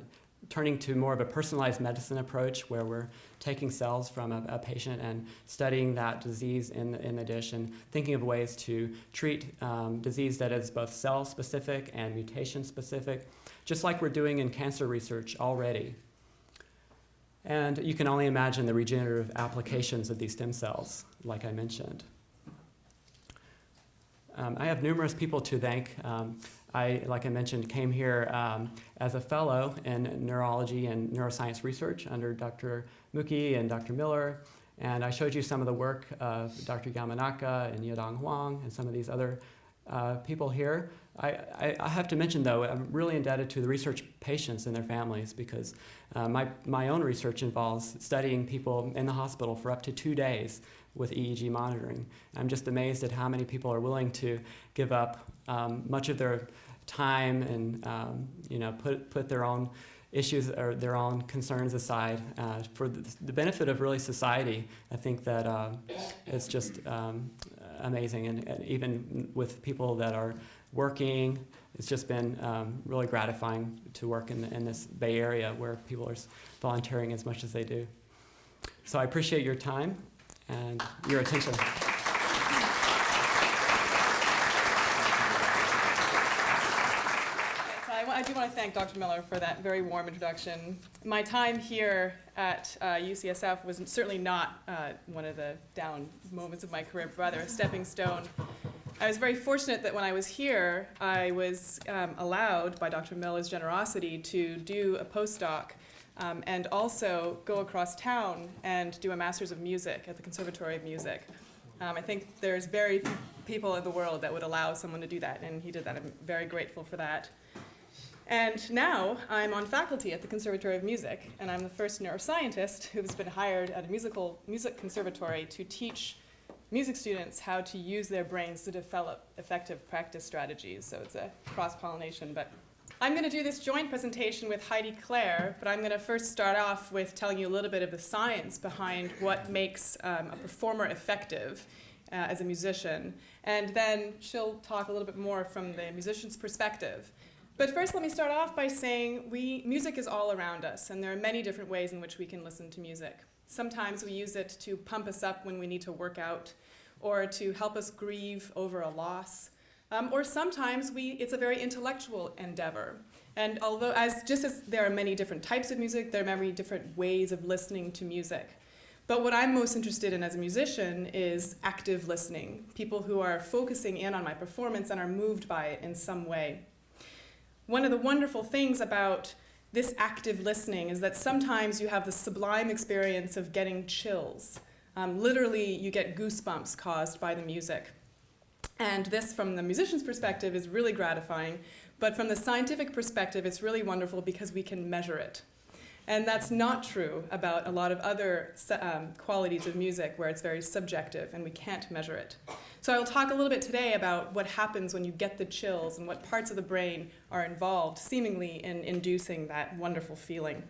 turning to more of a personalized medicine approach where we're taking cells from a patient and studying that disease in the dish and thinking of ways to treat disease that is both cell-specific and mutation-specific, just like we're doing in cancer research already. And you can only imagine the regenerative applications of these stem cells, like I mentioned. I have numerous people to thank. Like I mentioned, came here as a fellow in neurology and neuroscience research under Dr. Muki and Dr. Miller. And I showed you some of the work of Dr. Yamanaka and Yadong Huang and some of these other people here. I have to mention, though, I'm really indebted to the research patients and their families because my own research involves studying people in the hospital for up to 2 days with EEG monitoring. I'm just amazed at how many people are willing to give up much of their time and put their own issues or their own concerns aside for the benefit of really society. I think that it's just amazing, and even with people that are working, it's just been really gratifying to work in this Bay Area where people are volunteering as much as they do. So I appreciate your time and your attention. I do want to thank Dr. Miller for that very warm introduction. My time here at UCSF was certainly not one of the down moments of my career, but rather a stepping stone I was very fortunate that when I was here, I was allowed by Dr. Miller's generosity to do a postdoc and also go across town and do a Master's of Music at the Conservatory of Music. I think there's very few people in the world that would allow someone to do that, and he did that. I'm very grateful for that. And now I'm on faculty at the Conservatory of Music, and I'm the first neuroscientist who's been hired at a music conservatory to teach music students how to use their brains to develop effective practice strategies. So it's a cross-pollination. But I'm going to do this joint presentation with Heidi Clare, but I'm going to first start off with telling you a little bit of the science behind what makes a performer effective as a musician. And then she'll talk a little bit more from the musician's perspective. But first, let me start off by saying music is all around us, and there are many different ways in which we can listen to music. Sometimes we use it to pump us up when we need to work out, or to help us grieve over a loss. Or sometimes it's a very intellectual endeavor. And although, just as there are many different types of music, there are many different ways of listening to music. But what I'm most interested in as a musician is active listening, people who are focusing in on my performance and are moved by it in some way. One of the wonderful things about this active listening is that sometimes you have the sublime experience of getting chills. Literally, you get goosebumps caused by the music. And this, from the musician's perspective, is really gratifying. But from the scientific perspective, it's really wonderful because we can measure it. And that's not true about a lot of other qualities of music where it's very subjective and we can't measure it. So I will talk a little bit today about what happens when you get the chills and what parts of the brain are involved, seemingly in inducing that wonderful feeling.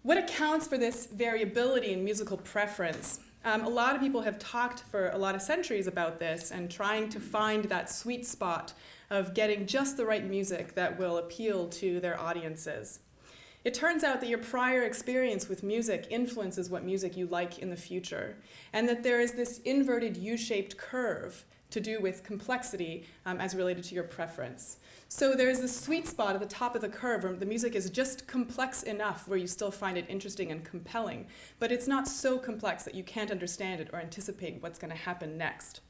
What accounts for this variability in musical preference? A lot of people have talked for a lot of centuries about this and trying to find that sweet spot of getting just the right music that will appeal to their audiences. It turns out that your prior experience with music influences what music you like in the future, and that there is this inverted U-shaped curve to do with complexity as related to your preference. So there's this sweet spot at the top of the curve where the music is just complex enough where you still find it interesting and compelling, but it's not so complex that you can't understand it or anticipate what's going to happen next.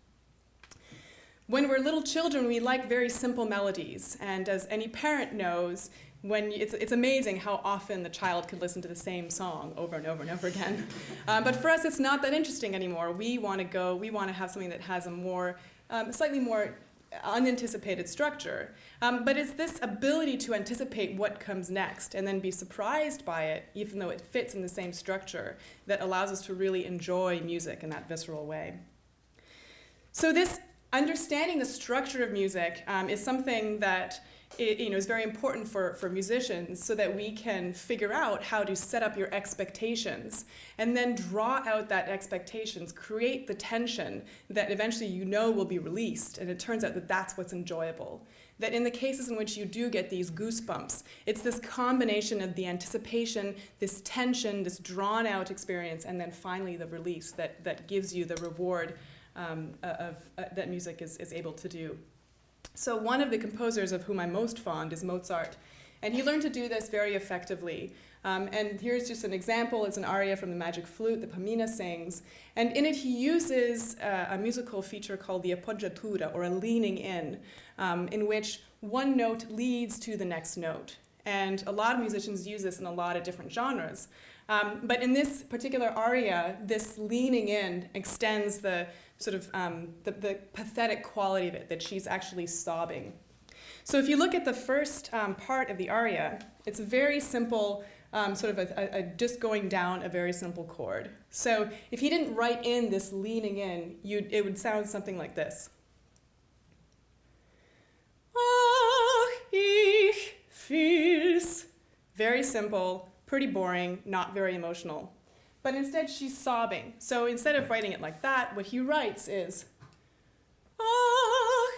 When we're little children, we like very simple melodies, and as any parent knows, it's amazing how often the child can listen to the same song over and over and over again. But for us, it's not that interesting anymore. We want to have something that has a slightly more unanticipated structure. But it's this ability to anticipate what comes next and then be surprised by it, even though it fits in the same structure, that allows us to really enjoy music in that visceral way. So this understanding the structure of music is something that is very important for musicians so that we can figure out how to set up your expectations and then draw out that expectations, create the tension that eventually will be released, and it turns out that that's what's enjoyable. That in the cases in which you do get these goosebumps, it's this combination of the anticipation, this tension, this drawn out experience, and then finally the release that gives you the reward that music is able to do. So one of the composers of whom I'm most fond is Mozart, and he learned to do this very effectively. And here's just an example. It's an aria from the Magic Flute that Pamina sings, and in it he uses a musical feature called the appoggiatura, or a leaning in which one note leads to the next note. And a lot of musicians use this in a lot of different genres. But in this particular aria, this leaning in extends the sort of the pathetic quality of it, that she's actually sobbing. So if you look at the first part of the aria, it's a very simple, sort of a just going down a very simple chord. So if he didn't write in this leaning in, it would sound something like this. Ach, ich fühl's. Very simple, pretty boring, not very emotional. But instead she's sobbing. So instead of writing it like that, what he writes is, Ach,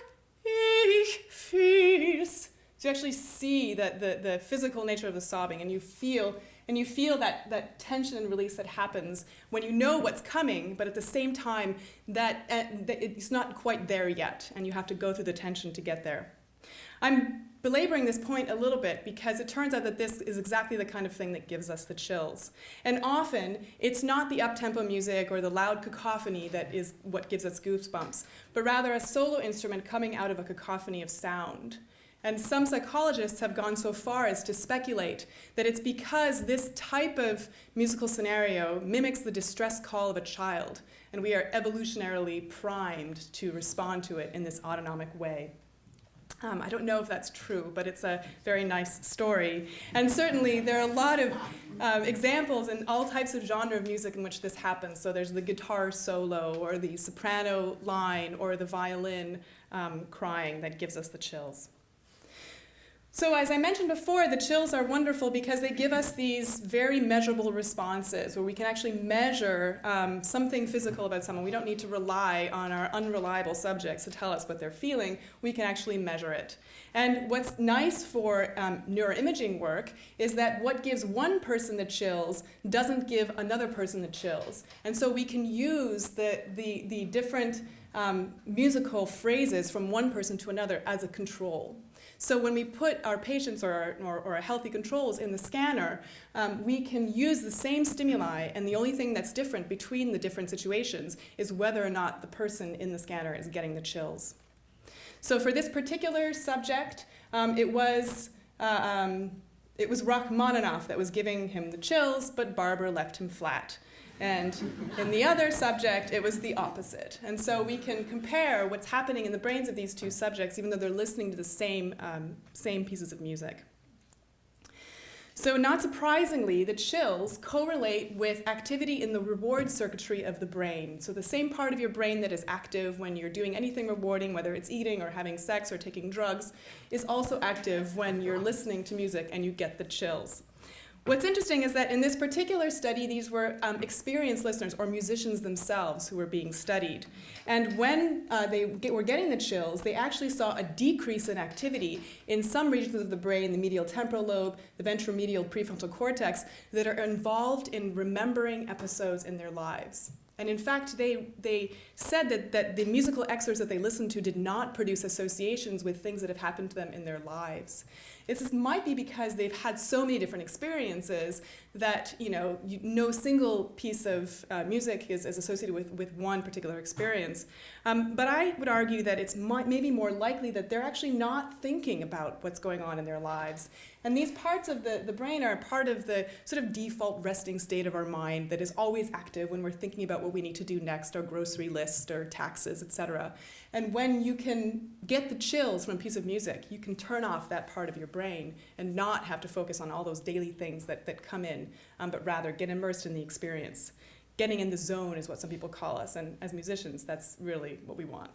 ich fühl's. So you actually see that the physical nature of the sobbing, and you feel that tension and release that happens when you know what's coming, but at the same time that it's not quite there yet, and you have to go through the tension to get there. I'm belaboring this point a little bit because it turns out that this is exactly the kind of thing that gives us the chills. And often, it's not the up-tempo music or the loud cacophony that is what gives us goosebumps, but rather a solo instrument coming out of a cacophony of sound. And some psychologists have gone so far as to speculate that it's because this type of musical scenario mimics the distress call of a child, and we are evolutionarily primed to respond to it in this autonomic way. I don't know if that's true, but it's a very nice story. And certainly there are a lot of examples in all types of genre of music in which this happens. So there's the guitar solo, or the soprano line, or the violin crying that gives us the chills. So as I mentioned before, the chills are wonderful because they give us these very measurable responses where we can actually measure something physical about someone. We don't need to rely on our unreliable subjects to tell us what they're feeling. We can actually measure it. And what's nice for neuroimaging work is that what gives one person the chills doesn't give another person the chills. And so we can use the different musical phrases from one person to another as a control. So when we put our patients or our healthy controls in the scanner, we can use the same stimuli, and the only thing that's different between the different situations is whether or not the person in the scanner is getting the chills. So for this particular subject, it was Rachmaninoff that was giving him the chills, but Barber left him flat. And in the other subject, it was the opposite. And so we can compare what's happening in the brains of these two subjects, even though they're listening to the same pieces of music. So not surprisingly, the chills correlate with activity in the reward circuitry of the brain. So the same part of your brain that is active when you're doing anything rewarding, whether it's eating or having sex or taking drugs, is also active when you're listening to music and you get the chills. What's interesting is that in this particular study, these were experienced listeners or musicians themselves who were being studied. And when they were getting the chills, they actually saw a decrease in activity in some regions of the brain, the medial temporal lobe, the ventromedial prefrontal cortex, that are involved in remembering episodes in their lives. And in fact, they said that the musical excerpts that they listened to did not produce associations with things that have happened to them in their lives. This might be because they've had so many different experiences that no single piece of music is associated with one particular experience. But I would argue that it's maybe more likely that they're actually not thinking about what's going on in their lives. And these parts of the brain are a part of the sort of default resting state of our mind that is always active when we're thinking about what we need to do next, our grocery list or taxes, etc. And when you can get the chills from a piece of music, you can turn off that part of your brain and not have to focus on all those daily things that come in, but rather get immersed in the experience. Getting in the zone is what some people call us, and as musicians, that's really what we want.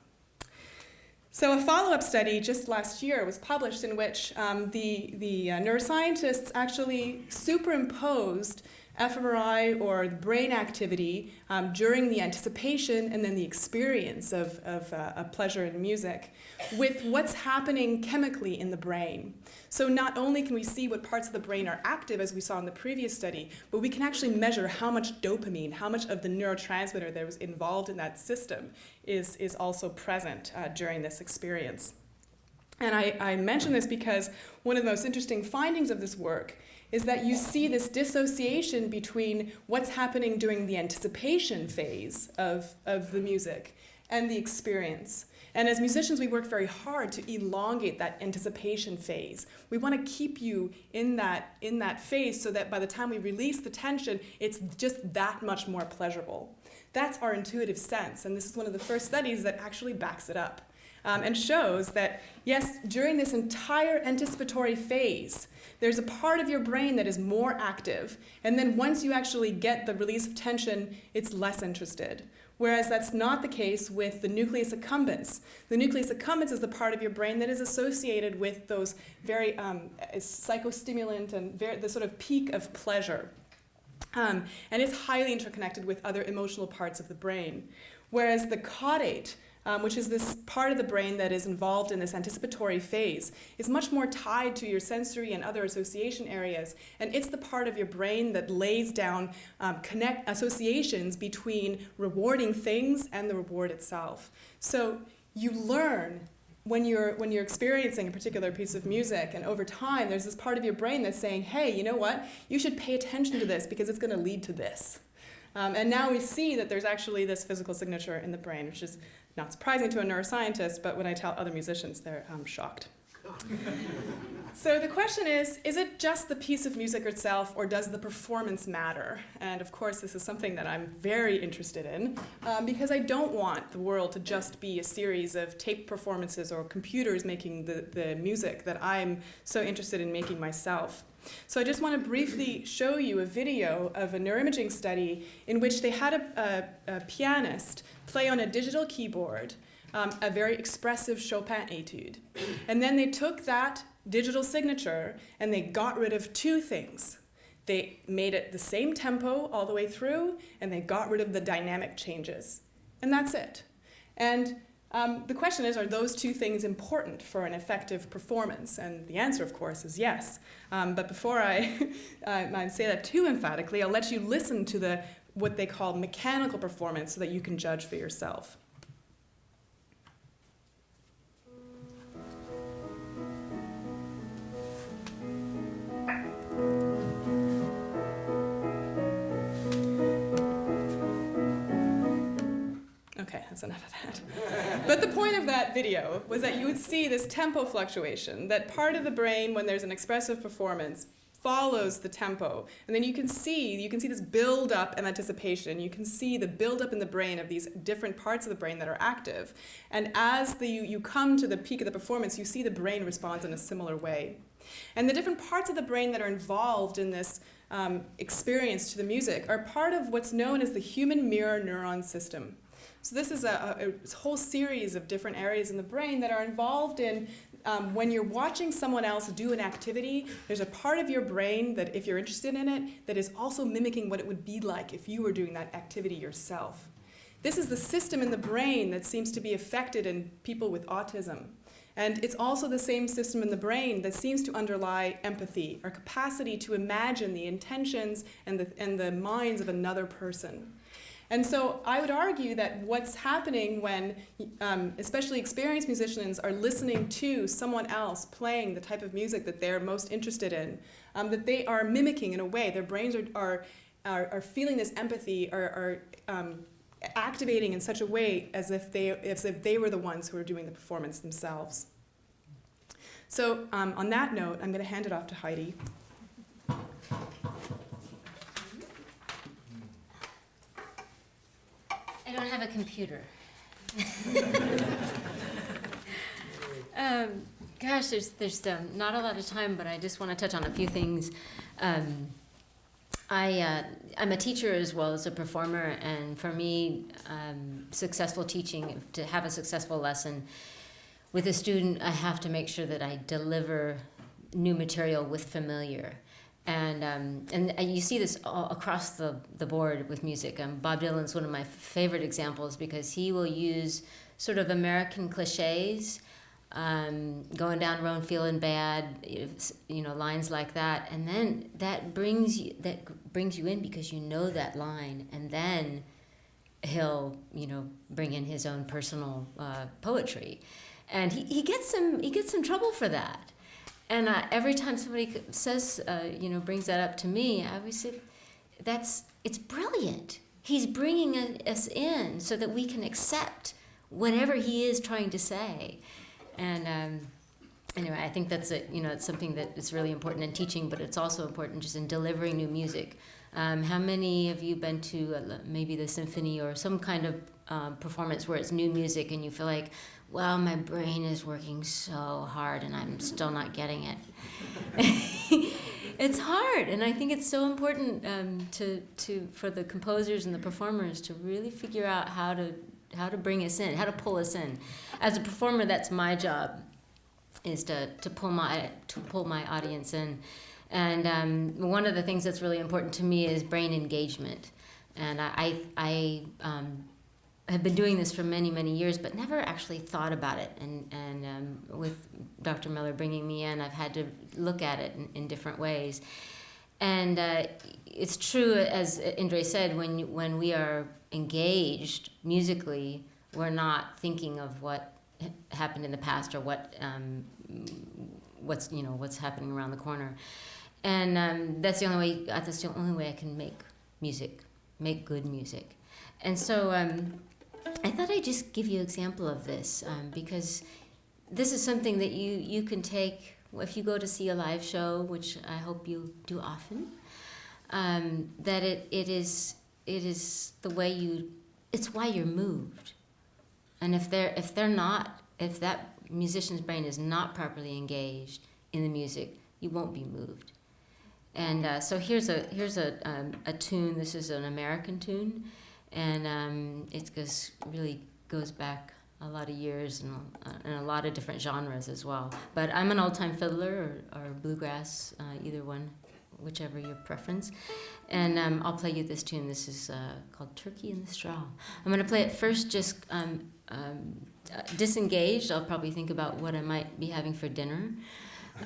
So a follow-up study just last year was published in which the neuroscientists actually superimposed fMRI or brain activity during the anticipation and then the experience of pleasure in music with what's happening chemically in the brain. So not only can we see what parts of the brain are active, as we saw in the previous study, but we can actually measure how much dopamine, how much of the neurotransmitter that was involved in that system is also present during this experience. And I mention this because one of the most interesting findings of this work is that you see this dissociation between what's happening during the anticipation phase of the music and the experience. And as musicians, we work very hard to elongate that anticipation phase. We want to keep you in that phase so that by the time we release the tension, it's just that much more pleasurable. That's our intuitive sense, and this is one of the first studies that actually backs it up. And shows that, yes, during this entire anticipatory phase, there's a part of your brain that is more active, and then once you actually get the release of tension, it's less interested. Whereas that's not the case with the nucleus accumbens. The nucleus accumbens is the part of your brain that is associated with those very psychostimulant and the sort of peak of pleasure. And it's highly interconnected with other emotional parts of the brain. Whereas the caudate, which is this part of the brain that is involved in this anticipatory phase, is much more tied to your sensory and other association areas. And it's the part of your brain that lays down associations between rewarding things and the reward itself. So you learn when you're experiencing a particular piece of music, and over time there's this part of your brain that's saying, hey, you know what, you should pay attention to this because it's going to lead to this. And now we see that there's actually this physical signature in the brain, which is not surprising to a neuroscientist, but when I tell other musicians, they're shocked. So the question is it just the piece of music itself, or does the performance matter? And of course, this is something that I'm very interested in, because I don't want the world to just be a series of tape performances or computers making the music that I'm so interested in making myself. So I just want to briefly show you a video of a neuroimaging study in which they had a pianist play on a digital keyboard a very expressive Chopin etude. And then they took that digital signature and they got rid of two things. They made it the same tempo all the way through, and they got rid of the dynamic changes. And that's it. And the question is, are those two things important for an effective performance? And the answer, of course, is yes. But before I say that too emphatically, I'll let you listen to what they call mechanical performance so that you can judge for yourself. Okay, that's enough of that. But the point of that video was that you would see this tempo fluctuation, that part of the brain, when there's an expressive performance, follows the tempo. And then you can see this build-up and anticipation. You can see the build-up in the brain of these different parts of the brain that are active. And as you come to the peak of the performance, you see the brain responds in a similar way. And the different parts of the brain that are involved in this experience to the music are part of what's known as the human mirror neuron system. So this is a whole series of different areas in the brain that are involved in when you're watching someone else do an activity, there's a part of your brain that, if you're interested in it, that is also mimicking what it would be like if you were doing that activity yourself. This is the system in the brain that seems to be affected in people with autism. And it's also the same system in the brain that seems to underlie empathy, our capacity to imagine the intentions and the minds of another person. And so I would argue that what's happening when especially experienced musicians are listening to someone else playing the type of music that they're most interested in, that they are mimicking in a way. Their brains are feeling this empathy, are activating in such a way as if they were the ones who were doing the performance themselves. So on that note, I'm going to hand it off to Heidi. I don't have a computer. Gosh, there's not a lot of time, but I just want to touch on a few things. I'm a teacher as well as a performer, and for me, successful teaching, to have a successful lesson with a student, I have to make sure that I deliver new material with familiar. And you see this all across the board with music. Bob Dylan's one of my favorite examples because he will use sort of American cliches, going down the road feeling bad, lines like that, and then that brings you in because you know that line, and then he'll bring in his own personal poetry, and he gets some trouble for that. And every time somebody says, brings that up to me, I always say, it's brilliant. He's bringing us in so that we can accept whatever he is trying to say. And anyway, I think that's it's something that is really important in teaching, but it's also important just in delivering new music. How many of you been to maybe the symphony or some kind of performance where it's new music and you feel like, well, my brain is working so hard and I'm still not getting it. It's hard, and I think it's so important for the composers and the performers to really figure out how to bring us in, how to pull us in. As a performer, that's my job, is to pull my audience in. And one of the things that's really important to me is brain engagement. And I have been doing this for many, many years, but never actually thought about it. And with Dr. Miller bringing me in, I've had to look at it in different ways. And it's true, as Indre said, when we are engaged musically, we're not thinking of what happened in the past or what's happening around the corner. And that's the only way I can make good music. And so I thought I'd just give you an example of this, because this is something that you can take if you go to see a live show, which I hope you do often. That it is the way it's why you're moved. And if that musician's brain is not properly engaged in the music, you won't be moved. And so here's a tune. This is an American tune, and it really goes back a lot of years and a lot of different genres as well. But I'm an old-time fiddler or bluegrass, either one, whichever your preference. And I'll play you this tune. This is called Turkey in the Straw. I'm going to play it first just disengaged. I'll probably think about what I might be having for dinner.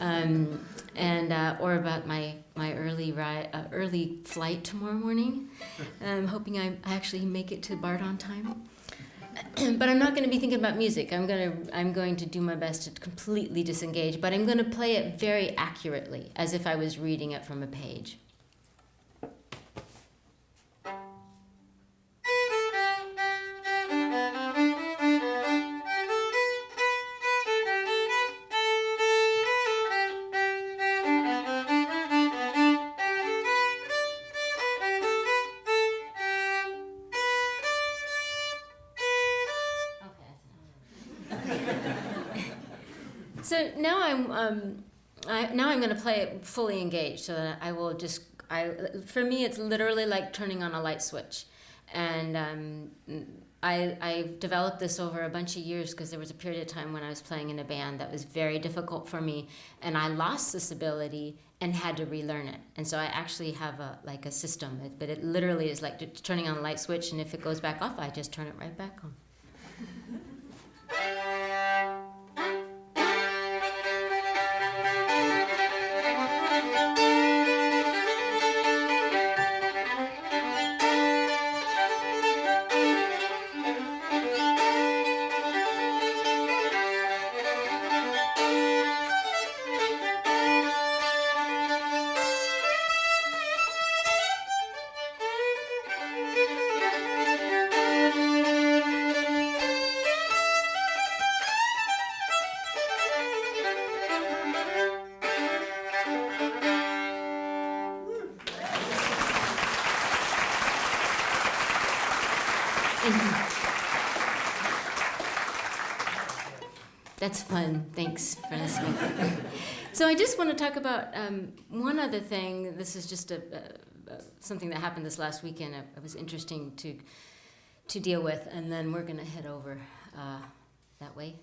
Or about my early flight tomorrow morning. I'm hoping I actually make it to BART on time. But I'm not going to be thinking about music. I'm going to do my best to completely disengage, but I'm going to play it very accurately, as if I was reading it from a page. So now I'm going to play it fully engaged, so that I will just. For me, it's literally like turning on a light switch, and I've developed this over a bunch of years because there was a period of time when I was playing in a band that was very difficult for me, and I lost this ability and had to relearn it. And so I actually have a system, but it literally is like turning on a light switch, and if it goes back off, I just turn it right back on. That's fun. Thanks for listening. So I just want to talk about one other thing. This is just something that happened this last weekend. It was interesting to deal with, and then we're going to head over that way.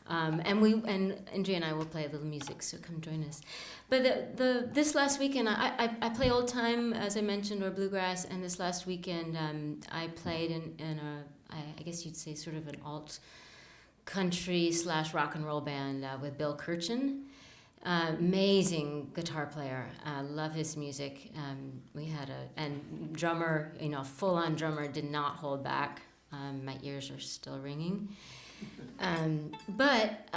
And Andrea and I will play a little music, so come join us. But this last weekend, I play old time, as I mentioned, or bluegrass, and this last weekend I played in I guess you'd say sort of an alt country / rock and roll band with Bill Kirchen. Amazing guitar player. Love his music. We had and drummer, full on drummer, did not hold back. My ears are still ringing. But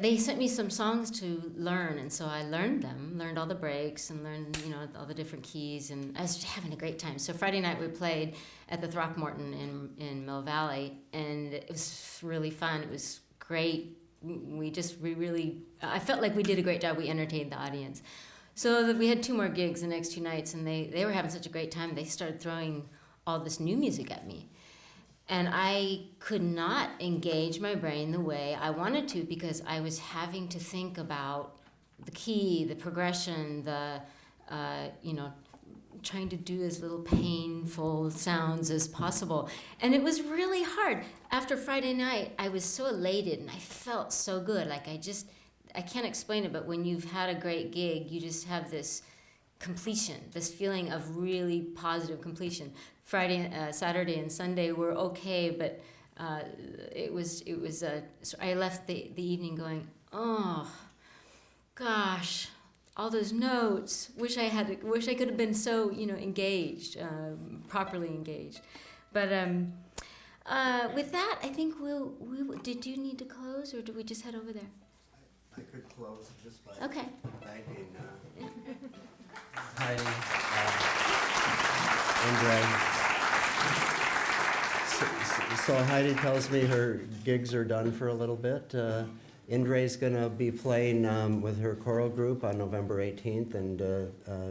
they sent me some songs to learn, and so I learned all the breaks, and learned all the different keys, and I was having a great time. So Friday night we played at the Throckmorton in Mill Valley, and it was really fun. It was great. I felt like we did a great job. We entertained the audience. So we had 2 more gigs the next 2 nights, and they were having such a great time. They started throwing all this new music at me. And I could not engage my brain the way I wanted to, because I was having to think about the key, the progression, trying to do as little painful sounds as possible. And it was really hard. After Friday night, I was so elated and I felt so good. Like I can't explain it, but when you've had a great gig, you just have completion, this feeling of really positive completion. Friday, Saturday, and Sunday were okay, but so I left the evening going, oh, gosh, all those notes. Wish I could have been so engaged, properly engaged. But With that, I think did you need to close, or do we just head over there? I could close just by Okay. thanking Heidi, Indre. So Heidi tells me her gigs are done for a little bit. Indre's going to be playing with her choral group on November 18th, and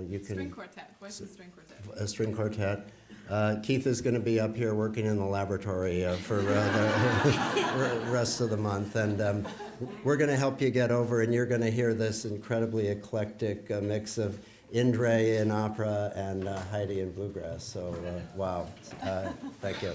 you can... String quartet, voice and string quartet. A string quartet. Keith is going to be up here working in the laboratory for the rest of the month, and we're going to help you get over, and you're going to hear this incredibly eclectic mix of Indre in opera and Heidi in bluegrass. So, wow. Thank you.